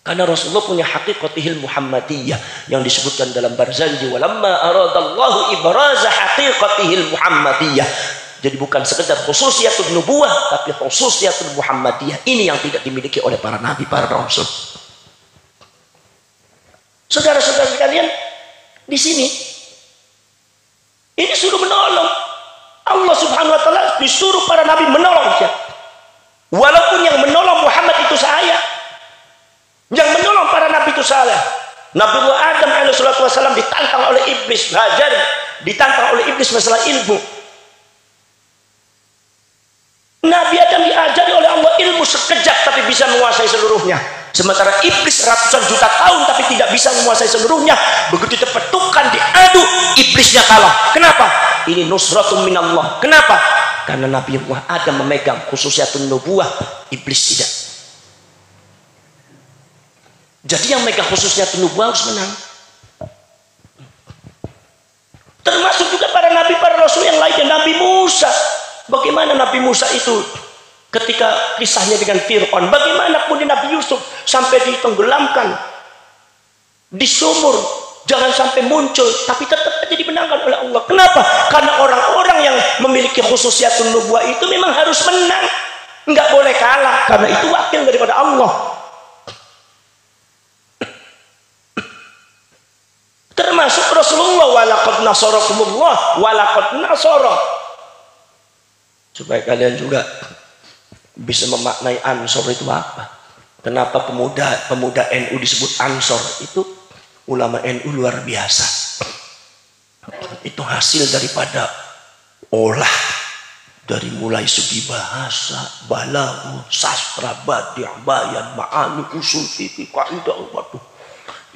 Speaker 2: Karena Rasulullah punya haqiqatihil Muhammadiyah yang disebutkan dalam Barzanji, walamma aradallahu ibraza haqiqatihil Muhammadiyah. Jadi bukan sekedar khususiyatul nubuwah, tapi khususiyatul Muhammadiyah. Ini yang tidak dimiliki oleh para nabi, para rasul. Saudara-saudara sekalian, di sini ini suruh menolong. Allah Subhanahu wa taala disuruh para nabi menolong dia. Walaupun yang menolong Muhammad itu saya, yang menolong para nabi itu saya. Nabiullah Adam alaihissalam ditantang oleh iblis, ditantang oleh iblis masalah ilmu. Nabi Adam diajari oleh Allah ilmu sekejap tapi bisa menguasai seluruhnya. Sementara iblis ratusan juta tahun tapi tidak bisa menguasai seluruhnya. Begitu dipetukan, diadu, iblisnya kalah. Kenapa? Ini nusratun minallah. Kenapa? Karena Nabi Adam memegang khususiyatun nubuwah, iblis tidak. Jadi yang memegang khususiyatun nubuwah harus menang. Termasuk juga para nabi, para rasul yang lainnya. Nabi Musa, bagaimana Nabi Musa itu ketika kisahnya dengan Fir'aun, bagaimana pun Nabi Yusuf sampai ditenggelamkan di sumur, jangan sampai muncul, tapi tetap aja dimenangkan oleh Allah. Kenapa? Karena orang-orang yang memiliki khususiyatun nubuwah itu memang harus menang, nggak boleh kalah, karena itu wakil daripada Allah. Termasuk Rasulullah, walaqad nasarakumullah, walaqad nasara. Supaya kalian juga bisa memaknai Ansor itu apa. Kenapa pemuda NU disebut Ansor? Itu ulama NU luar biasa. Itu hasil daripada olah dari mulai segi bahasa, balaghah, sastra, badi', bayan, ma'ani, usul fikih, kaidah, waduh.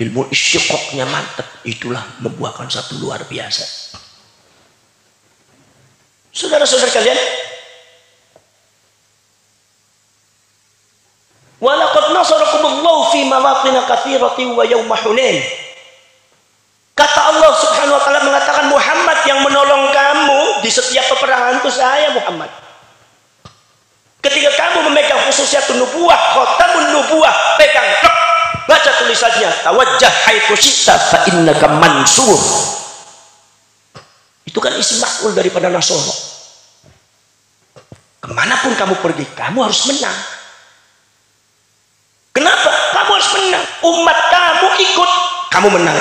Speaker 2: Ilmu istiqoknya mantap, itulah membuahkan satu luar biasa. Saudara-saudara kalian, walaqad nasarakumullahu fi mawatin katsiratin wa yauma Hunain. Kata Allah Subhanahu wa taala mengatakan, Muhammad yang menolong kamu di setiap peperangan itu saya Muhammad. Ketika kamu memegang khususiyatun nubuwah, khatamun nubuwah, pegang, baca tulisannya, tawajjah haitsu syi'ta fa innaka mansur. Itu kan isim maf'ul daripada nasoro. Kemanapun kamu pergi, kamu harus menang. Kenapa? Kamu harus menang. Umat kamu ikut, kamu menang.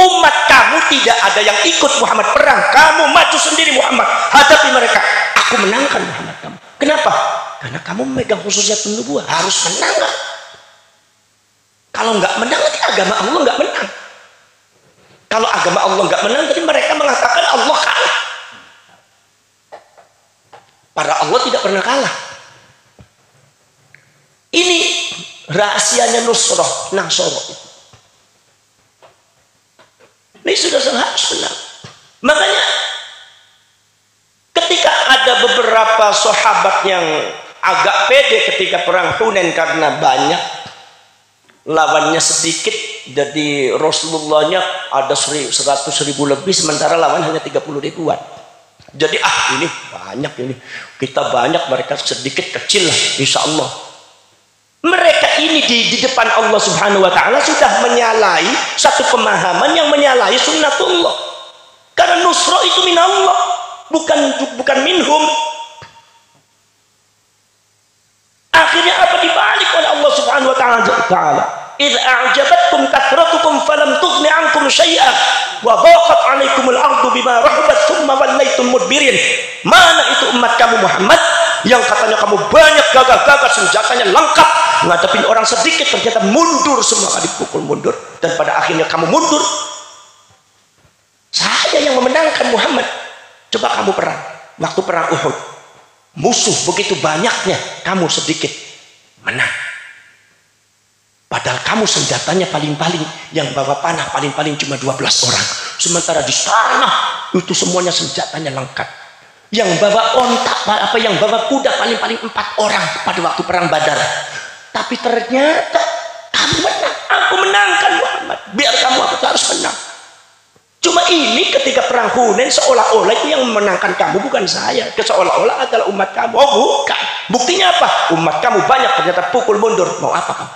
Speaker 2: Umat kamu tidak ada yang ikut Muhammad perang, kamu maju sendiri Muhammad, hadapi mereka. Aku menangkan Muhammad kamu. Kenapa? Karena kamu memegang khususiyat nubuwah, harus menang. Kalau nggak menang, nanti agama Allah nggak menang. Kalau agama Allah nggak menang, jadi mereka mengatakan Allah kalah. Padahal Allah tidak pernah kalah. Ini rahasianya Nusroh, Nasoro. Ini sudah harus menang. Makanya ketika ada beberapa sahabat yang agak pede ketika perang Hunain karena banyak lawannya sedikit, jadi Rasulullahnya ada 100.000 lebih, sementara lawan hanya 30 ribuan. Jadi ini banyak, ini kita banyak, mereka sedikit, kecil, insya Allah. Mereka ini di depan Allah Subhanahu wa Ta'ala sudah menyalahi satu pemahaman yang menyalahi sunnatullah. Karena nusro itu minallah, bukan minhum. Akhirnya apa dibalik oleh Allah Subhanahu wa Ta'ala? إذ أعجبتكم كثرتكم فلم تغن عنكم شيئا وضاقت عليكم الأرض بما رحبت ثم وليتم مدبرين. Mana itu umat kamu Muhammad yang katanya kamu banyak gagah-gagah, senjatanya lengkap, ngadepin orang sedikit, ternyata mundur semua, dipukul mundur, dan pada akhirnya kamu mundur. Saya yang memenangkan Muhammad. Coba kamu perang, waktu perang Uhud, musuh begitu banyaknya, kamu sedikit, menang. Padahal kamu senjatanya paling-paling, yang bawa panah paling-paling cuma 12 orang. Sementara di sana itu semuanya senjatanya lengkap. Yang bawa ontak, yang bawa kuda paling-paling 4 orang pada waktu perang Badar. Tapi ternyata kamu menang. Aku menangkan Muhammad. Biar kamu harus menang. Cuma ini ketika perang Hunain seolah-olah itu yang memenangkan kamu, bukan saya. Seolah-olah adalah umat kamu. Oh bukan. Buktinya apa? Umat kamu banyak, ternyata pukul mundur. Mau apa kamu?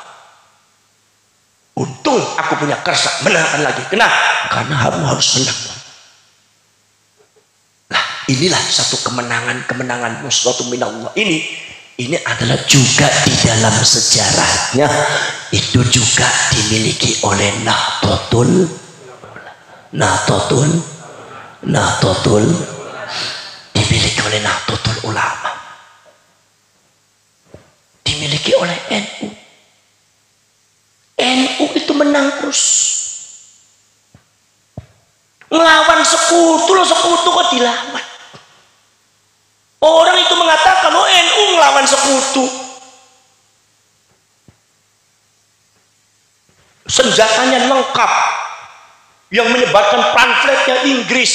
Speaker 2: Untung aku punya kersa, menangkan lagi. Kenapa? Karena kamu harus menang. Nah, inilah satu kemenangan nusratu minallah. Ini adalah juga di dalam sejarahnya itu juga dimiliki oleh Nahdlatul dimiliki oleh Nahdlatul Ulama, dimiliki oleh NU. NU itu menang terus. Ngelawan sekutu kok dilawan. Orang itu mengatakan, oh NU ngelawan sekutu. Senjatanya lengkap. Yang menyebarkan pamfletnya Inggris.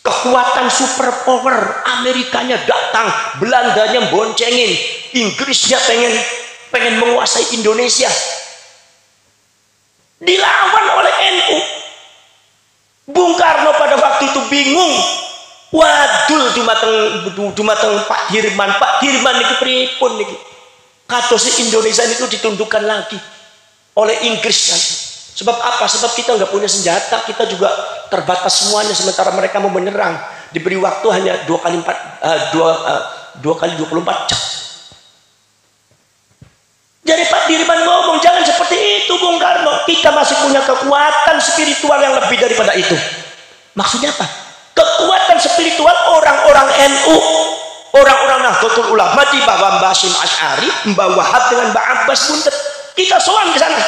Speaker 2: Kekuatan superpower. Amerikanya datang, Belandanya boncengin, Inggrisnya pengen menguasai Indonesia. Dilawan oleh NU. Bung Karno pada waktu itu bingung. Wadul dumateng Pak Dirman niki pripun niki. Kados Indonesia itu ditundukkan lagi oleh Inggris kan. Sebab apa? Sebab kita nggak punya senjata, kita juga terbatas semuanya, sementara mereka mau menyerang. Diberi waktu hanya 2 kali 24 jam. Jadi Pak Dirman ngomong, jangan seperti itu Bung Karno. Kita masih punya kekuatan spiritual yang lebih daripada itu. Maksudnya apa? Kekuatan spiritual orang-orang NU, orang-orang Nahdlatul Ulama di bawah Mbah Hasyim Asy'ari, Mbah Wahab dengan Mbah Abbas Buntet. Kita sowan ke sana.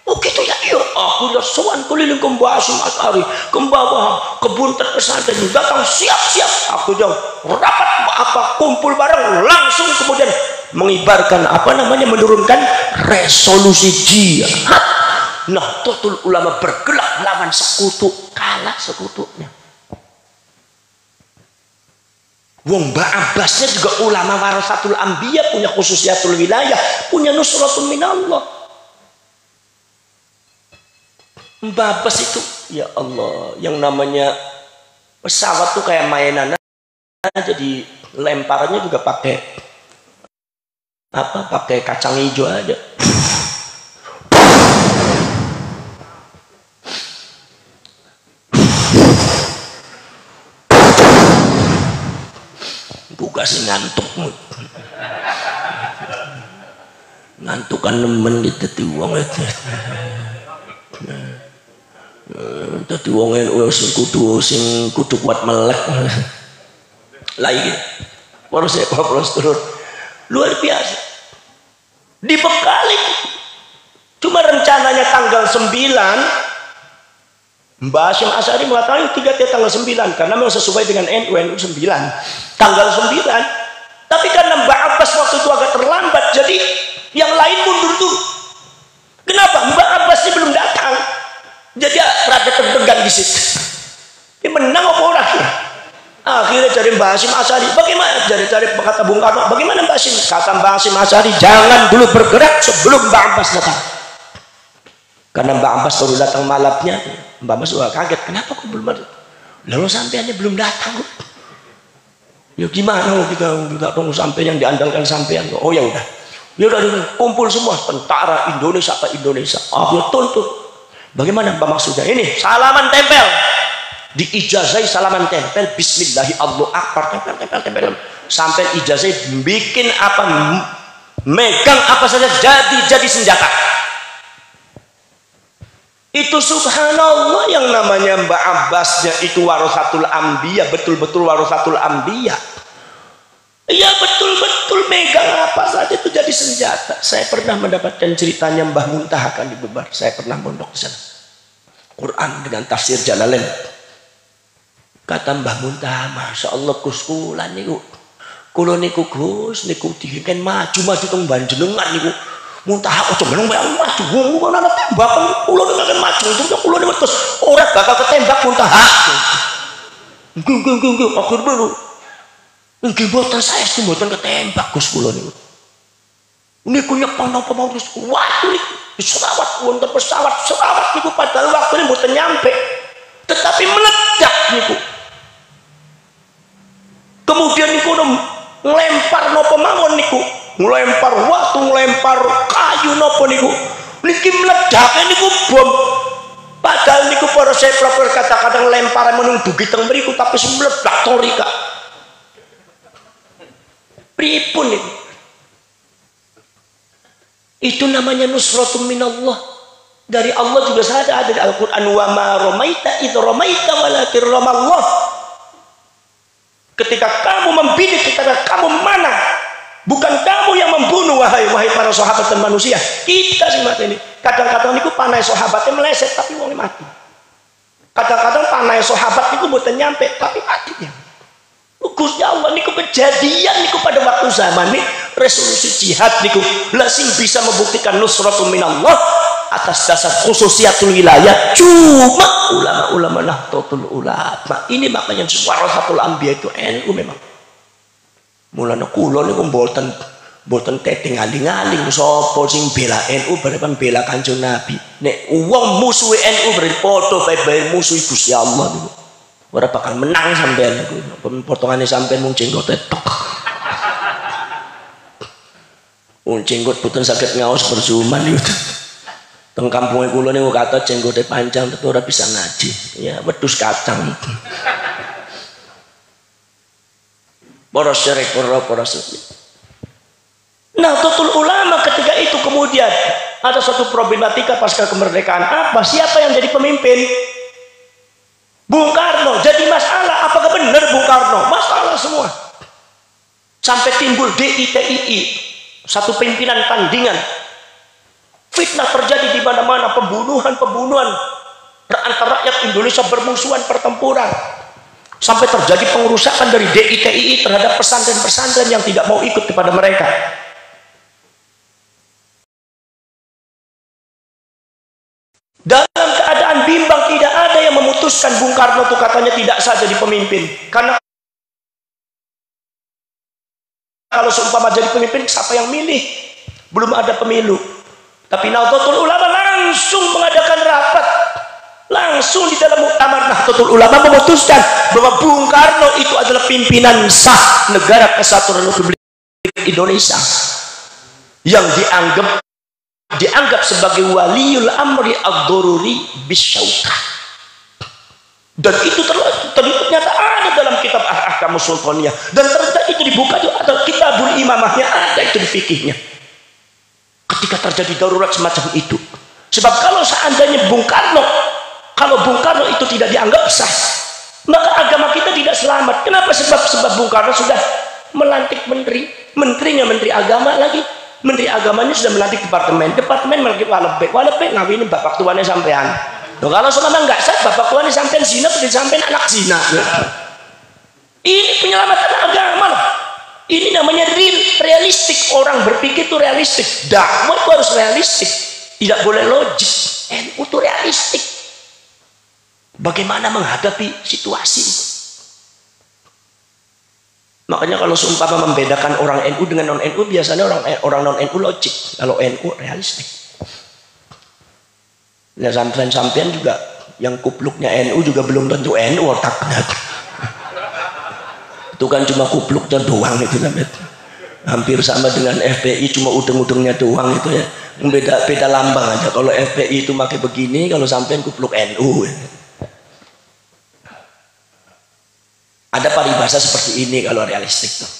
Speaker 2: Oh gitu ya, iya. Aku udah sowan keliling ke Mbah Hasyim Asy'ari, ke Mbah Wahab, ke Buntet, ke sana. Datang siap-siap. Aku jauh rapat kumpul bareng, langsung kemudian mengibarkan menurunkan resolusi jihad. Nahdlatul Ulama bergerak lawan sekutu, kalah sekutunya. Wong Mbah Abbasnya juga ulama warasatul anbiya, punya khususiatul wilayah, punya nusratun minallah. Mbah Abbas itu, ya Allah, yang namanya pesawat tuh kayak mainan aja, jadi lemparannya juga pakai kacang hijau aja.
Speaker 1: ngantuk. Ngantuk kan nemen dadi wong itu. Dadi wong sing kudu kuat melek. Lah iki poros turun. Luar biasa. Dibekali. Cuma rencananya tanggal 9 Mbah Hasyim Asy'ari mengatakan 3 tanggal 9 karena memang sesuai dengan NU 9 tanggal 9. Tapi karena Mbah Abbas waktu itu agak terlambat, jadi yang lain mundur dulu. Kenapa? Mbah Abbas ini belum datang, jadi rada terdegan di situ. Dia menang apa orang? Akhirnya dari Mbah Hasyim Asy'ari, bagaimana? Dari kata Bung Karno, bagaimana Mbah Hasyim? Kata Mbah Hasyim Asy'ari, jangan dulu bergerak sebelum Mbah Abbas datang. Karena Mbak Abbas baru datang malamnya, Mbak Abbas juga kaget, kenapa kok belum ada? Lalu sampaiannya belum datang. Ya gimana kita tunggu sampai yang diandalkan sampean? Oh ya udah, kumpul semua tentara Indonesia apa Indonesia. Akhirnya tuntut. Bagaimana Mbak maksudnya? Ini salaman tempel, diijazai salaman tempel, Bismillahi Allahu Akbar, tempel. Sampai ijazai bikin apa, megang apa saja jadi senjata. Itu subhanallah yang namanya Mbak Abbasnya itu warasatul anbiya, betul-betul warasatul anbiya. Iya betul-betul megang apa saja itu jadi senjata. Saya pernah mendapatkan ceritanya Mbah Muntaha kan di Bebar. Saya pernah mondok di sana. Quran dengan tafsir Jalalain. Kata Mbah Muntaha, Masya Allah Gus kula niku. Kula niku Gus niku diken maju teng Banjenengan niku. Muntaha ojo meneng maju wong ana tembakan kula nek maju kula nek terus ora bakal ketembak Muntaha. Nggih akhir baru. Nggih mboten saestu mboten ketembak Gus kula niku. Niku nyepang napa mau terus waduh niku pesawat wonten pesawat niku padahal waktune mboten nyampe. Tetapi meledak niku. Kemudian niku nglempar napa mawon niku. Ngelempar waktu, ngelempar kayu nopo niku niki meledaknya niku bom. Padahal niku para saya proper kata-kata ngelempar menung dugi teng mriku tapi meledak torika. Pripun niku? Itu namanya nusratun minallah. Dari Allah juga ada di Al-Qur'an, wa ma ramaita idh ramaita walakin ramallah. Ketika kamu membidik, ketika kamu mana? Bukan kamu yang membunuh wahai para sahabat dan manusia. Kita sih mati ini. Kadang-kadang niku panai sahabatnya meleset tapi wongnya mati. Kadang-kadang panai sahabat niku mboten nyampe tapi matinya. Gusti Allah niku kejadian niku pada waktu zaman nih resolusi jihad niku lah sing bisa membuktikan nusratun minallah atas dasar khususiatul wilayah cuma ulama-ulama Nahdlatul Ulama. Ini makanya warasatul anbiya itu NU memang. Mulane kula niku mboten teteng aling-aling sapa sing bela NU berepan bela Kanjeng Nabi. Nek wong musuh NU berarti padha bae musuh Gusti Allah niku. Ora bakal menang sampean niku. Potongane sampean mung jenggot tok. Wong jenggot boten saged ngaos bersuman niku. Teng kampunge kula niku kata jenggote panjang tapi ora bisa ngaji. Ya wedhus kacang. Poros syarek poros. Nahdlatul Ulama ketika itu kemudian ada satu problematika pasca kemerdekaan apa? Siapa yang jadi pemimpin? Bung Karno. Jadi masalah apakah benar Bung Karno? Masalah semua. Sampai timbul DITII, satu pimpinan tandingan. Fitnah terjadi di mana-mana, pembunuhan antara rakyat Indonesia bermusuhan pertempuran. Sampai terjadi pengerusakan dari DITII terhadap pesantren-pesantren yang tidak mau ikut kepada mereka. Dalam keadaan bimbang tidak ada yang memutuskan Bung Karno itu katanya tidak sah jadi pemimpin. Karena kalau seumpama jadi pemimpin siapa yang milih? Belum ada pemilu. Tapi Nahdlatul Ulama langsung mengadakan rapat. Langsung di dalam muktamar Nahdlatul Ulama memutuskan bahwa Bung Karno itu adalah pimpinan sah Negara Kesatuan Republik Indonesia yang dianggap sebagai waliul amri ad-daruri bisyaukah.
Speaker 2: Dan itu ternyata ada dalam kitab Ahkamus Sultaniyah, dan ternyata itu dibuka juga atau Kitabul Imamahnya, ada itu di fikihnya. Ketika terjadi darurat semacam itu, sebab kalau seandainya Bung Karno itu tidak dianggap sah, maka agama kita tidak selamat. Kenapa? Sebab Bung Karno sudah melantik menterinya menteri agama lagi. Menteri agamanya sudah melantik departemen melantik walebek ngawinin bapak tuannya sampean. Loh, kalau selama nggak sah, bapak tuannya sampean zina, sampean anak zina. Ini penyelamatan agama loh. Ini namanya realistik. Orang berpikir itu realistik. Dakwah itu harus realistik, tidak boleh logik. NU itu realistik. Bagaimana menghadapi situasi? Makanya kalau seumpama membedakan orang NU dengan non NU, biasanya orang non NU logik, kalau NU realistik. Nah, sampean juga yang kupluknya NU juga belum tentu NU otaknya. Itu kan cuma kupluknya doang itu sampean. Hampir sama dengan FPI, cuma udeng-udengnya doang itu ya. Beda lambang aja. Kalau FPI itu pakai begini, kalau sampean kupluk NU. Ada paribasa seperti ini kalau realistik tuh.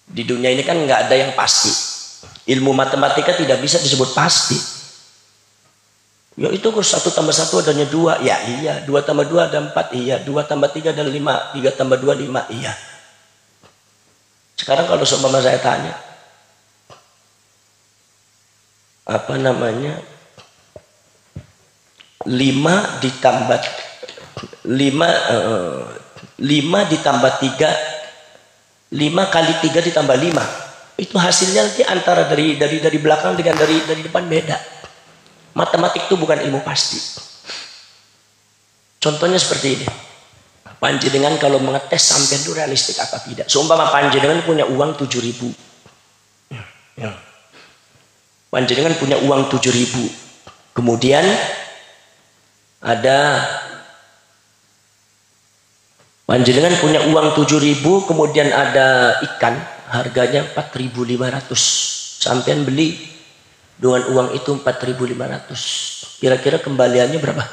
Speaker 2: Di dunia ini kan nggak ada yang pasti. Ilmu matematika tidak bisa disebut pasti. Ya itu 1 tambah 1 adanya 2. Ya iya. 2 tambah 2 ada 4. Iya. 2 tambah 3 ada 5. 3 tambah 2 5. Iya. Sekarang kalau seumpama saya tanya, apa namanya, 5 ditambah 3, 5 kali 3 ditambah 5, itu hasilnya nanti antara dari belakang dengan dari depan beda. Matematik itu bukan ilmu pasti. Contohnya seperti ini. Panjenengan kalau mengetes sampean itu realistik apa tidak? Seumpama panjenengan punya uang 7.000. Panjenengan punya uang 7.000. Kemudian ada panjenengan punya uang 7.000, kemudian ada ikan harganya 4.500. Sampean beli dengan uang itu 4.500. Kira-kira kembaliannya berapa?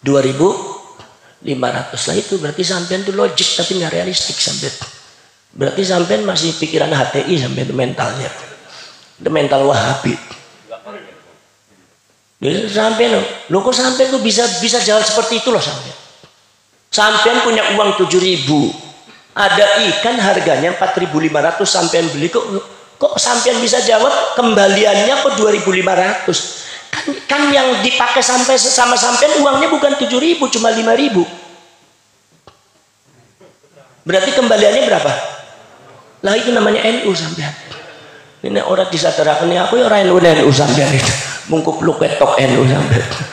Speaker 2: 2.500. Lah itu berarti sampean itu logik tapi nggak realistik sampean. Berarti sampean masih pikiran HTI sampean itu mentalnya. Itu mental Wahabi. Jadi sampean lo kok sampean tuh bisa jalan seperti itu loh sampean. Sampean punya uang 7.000, ada ikan harganya 4.500, sampean beli, kok sampean bisa jawab kembaliannya kok 2.500? Kan yang dipakai sampai sama sampean uangnya bukan 7.000, cuma 5.000. Berarti kembaliannya berapa? Lah itu namanya NU sampean. Ini orang disadarakan ini aku ya orang NU sampean itu. Mungkup lu ketok NU sampean.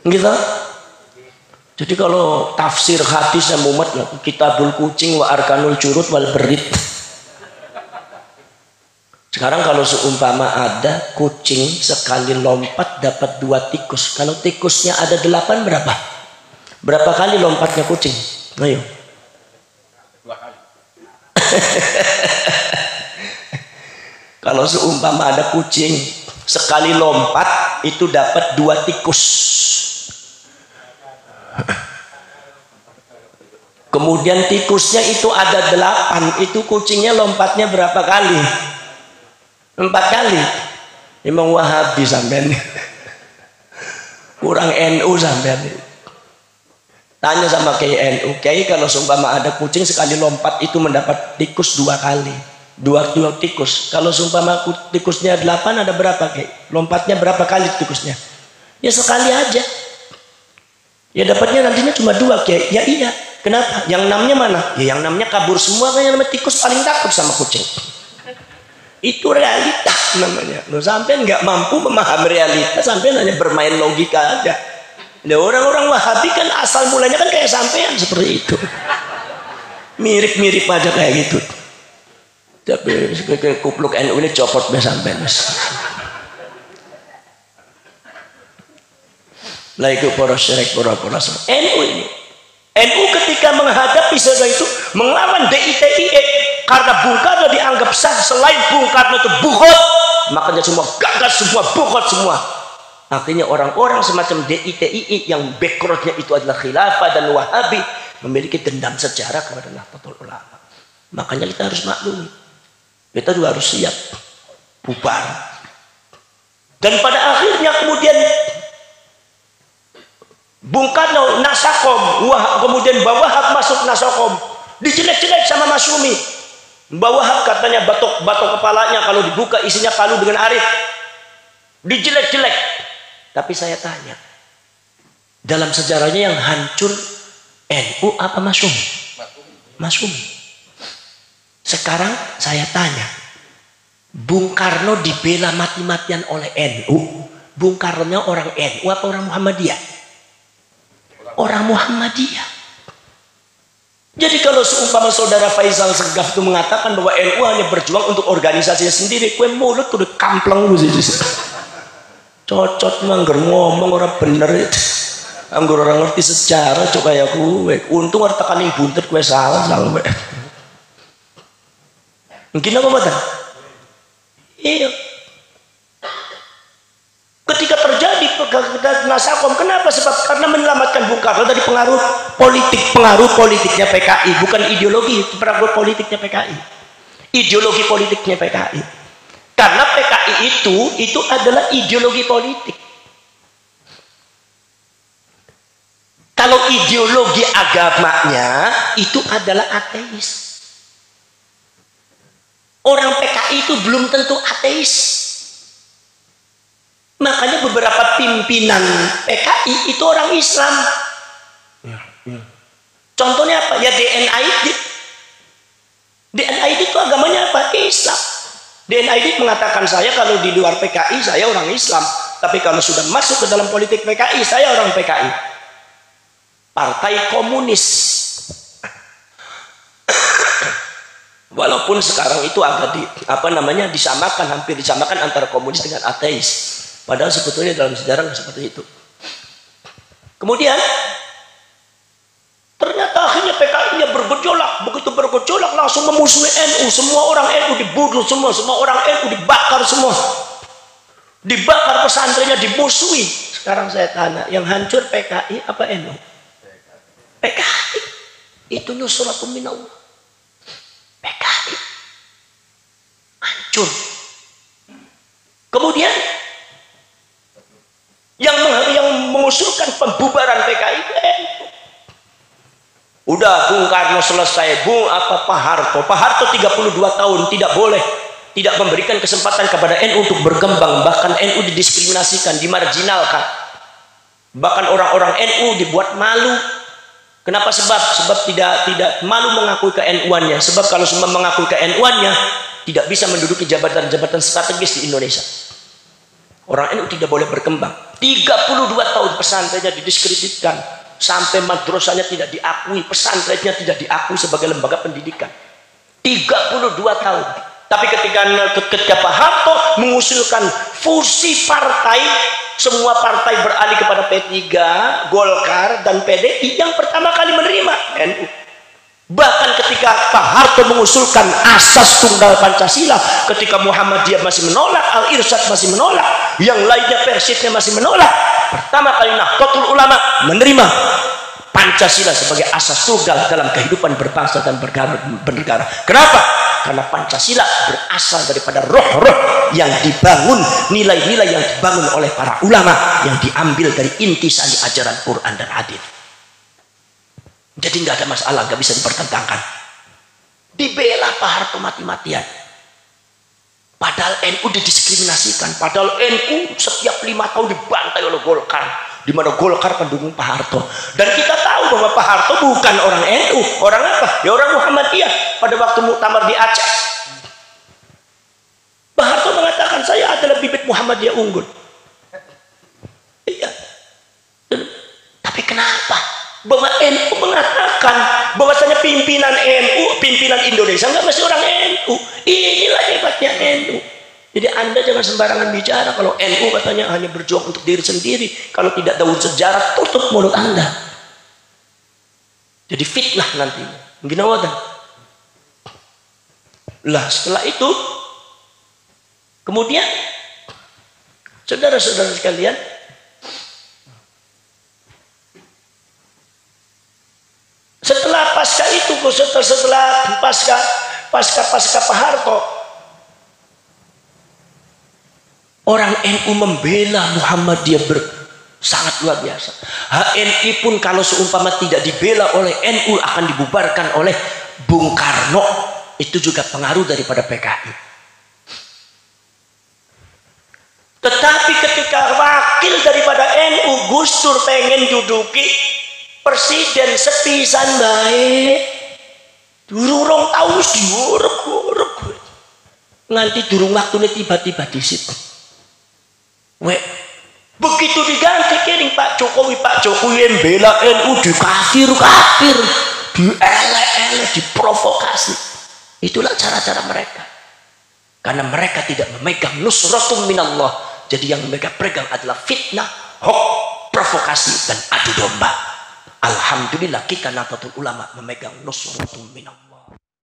Speaker 2: Gitu. Jadi kalau tafsir hadis yang mumet, Kitabul Kucing wa Arkanul Curut wal Berit. Sekarang kalau seumpama ada kucing sekali lompat dapat 2 tikus. Kalau tikusnya ada 8 berapa? Berapa kali lompatnya kucing? Ayo.
Speaker 3: 2 kali.
Speaker 2: Kalau seumpama ada kucing sekali lompat itu dapat 2 tikus. Kemudian tikusnya itu ada 8, itu kucingnya lompatnya berapa kali? 4 kali. Memang Wahabi sampean. Kurang NU sampean. Tanya sama Kiai NU, Kiai kalau seumpama ada kucing sekali lompat itu mendapat tikus 2 kali. 2 tikus. Kalau seumpama tikusnya 8 ada berapa Kiai? Lompatnya berapa kali tikusnya? Ya sekali aja. Ya dapatnya nantinya cuma 2 Kiai. Ya iya. Kenapa? Yang 6-nya mana? Ya yang 6-nya kabur semua, kan yang namanya tikus paling takut sama kucing. Itu realitas namanya. Loh, sampean nggak mampu memahami realitas, sampean hanya bermain logika aja. Nah, orang-orang Wahabi kan asal mulanya kan kayak sampean seperti itu. Mirip-mirip aja kayak gitu. Tapi kayak kupluk NU ini copot be sampean. Lah itu poros serek poros. NU ini. NU ketika menghadapi sesuatu itu melawan DITIE karena Bung Karno dianggap sah, selain Bung Karno itu bukhot, makanya semua gagas, semua bokot semua. Akhirnya orang-orang semacam DITII yang backgroundnya itu adalah khilafah dan wahabi memiliki dendam sejarah kepada Nahdlatul Ulama. Makanya kita harus maklumi, kita juga harus siap bubar. Dan pada akhirnya kemudian Bung Karno Nasakom, kemudian Mbah Wahab masuk Nasakom, dijelek-jelek sama Masyumi. Mbah Wahab katanya batok kepalanya kalau dibuka isinya palu dengan arit, dijelek-jelek. Tapi saya tanya, dalam sejarahnya yang hancur NU apa Masyumi? Masyumi. Sekarang saya tanya, Bung Karno dibela mati-matian oleh NU. Bung Karno orang NU apa orang Muhammadiyah? Orang Muhammadiyah. Jadi kalau seumpama saudara Faisal Segaf itu mengatakan bahwa NU hanya berjuang untuk organisasinya sendiri, kue mulut udah kampleng lu sih. Cocot mangger ngomong orang bener itu. Anggur orang ngerti sejarah coba ya kue. Untung orang tekanin buntet kue salah kue. Mungkin apa betul? Iya. Ketika terjadi Nasakom, kenapa? Sebab karena menyelamatkan Bung Karno dari pengaruh politiknya PKI, bukan ideologi, itu pengaruh politiknya PKI. Ideologi politiknya PKI. Karena PKI itu adalah ideologi politik. Kalau ideologi agamanya itu adalah ateis. Orang PKI itu belum tentu ateis. Makanya beberapa pimpinan PKI itu orang Islam. Contohnya apa? Ya DNAID. DNAID itu agamanya apa? Islam. DNAID mengatakan saya kalau di luar PKI saya orang Islam. Tapi kalau sudah masuk ke dalam politik PKI saya orang PKI. Partai Komunis. Walaupun sekarang itu agak disamakan, hampir disamakan antara komunis dengan ateis. Padahal sebetulnya dalam sejarah seperti itu. Kemudian ternyata akhirnya PKI-nya bergejolak. Begitu bergejolak langsung memusuhi NU. Semua orang NU dibunuh semua orang NU dibakar semua. Dibakar pesantrennya, dimusuhi. Sekarang saya tanya, yang hancur PKI apa NU? PKI. Itu nusratun minallah. PKI hancur. Kemudian yang mengusulkan pembubaran PKI itu udah Bung Karno selesai, Pak Harto 32 tahun tidak memberikan kesempatan kepada NU untuk berkembang, bahkan NU didiskriminasikan, dimarginalkan, bahkan orang-orang NU dibuat malu. Kenapa? Sebab tidak malu mengakui ke-NU-annya. Sebab kalau semua mengakui ke-NU-annya tidak bisa menduduki jabatan-jabatan strategis di Indonesia. Orang NU tidak boleh berkembang. 32 tahun pesantrennya didiskreditkan, sampai madrasahnya tidak diakui, pesantrennya tidak diakui sebagai lembaga pendidikan. 32 tahun. Tapi ketika Pak Harto mengusulkan fusi partai, semua partai beralih kepada P3, Golkar dan PDI, yang pertama kali menerima NU. Bahkan ketika Pak Harto mengusulkan asas tunggal Pancasila, ketika Muhammadiyah masih menolak, Al-Irsyad masih menolak, yang lainnya Persitnya masih menolak, pertama kali Nahdlatul Ulama menerima Pancasila sebagai asas tunggal dalam kehidupan berbangsa dan bernegara. Kenapa? Karena Pancasila berasal daripada roh-roh yang dibangun, nilai-nilai yang dibangun oleh para ulama, yang diambil dari intisari ajaran Quran dan hadis. Jadi nggak ada masalah, nggak bisa dipertentangkan. Dibela Pak Harto mati-matian. Padahal NU didiskriminasikan. Padahal NU setiap 5 tahun dibantai oleh Golkar. Di mana Golkar pendukung Pak Harto. Dan kita tahu bahwa Pak Harto bukan orang NU. Orang apa? Ya orang Muhammadiyah. Pada waktu muktamar di Aceh, Pak Harto mengatakan saya adalah bibit Muhammadiyah unggul. Iya. Tapi kenapa? Bahwa NU mengatakan bahwasanya pimpinan NU, pimpinan Indonesia nggak mesti orang NU. Inilah hebatnya NU. Jadi Anda jangan sembarangan bicara kalau NU katanya hanya berjuang untuk diri sendiri. Kalau tidak tahu sejarah, tutup mulut Anda. Jadi fitnah nantinya. Gimana? Lah setelah itu Kemudian saudara-saudara sekalian, setelah pasca itu, setelah pasca Pak Harto, orang NU membela Muhammadiyah sangat luar biasa. HNI pun kalau seumpama tidak dibela oleh NU akan dibubarkan oleh Bung Karno. Itu juga pengaruh daripada PKI. Tetapi ketika wakil daripada NU Gus Dur pengen duduki presiden sepisan baik, durung tahu diurep-urep, nganti durung waktunya tiba-tiba di situ. Begitu diganti kiring Pak Jokowi yang bela NU dikafir, dielek-elek, diprovokasi. Itulah cara-cara mereka. Karena mereka tidak memegang nusratum minallah. Jadi yang mereka pegang adalah fitnah, hoax, provokasi, dan adu domba. Alhamdulillah kita Nahdlatul Ulama memegang nusratum minallah.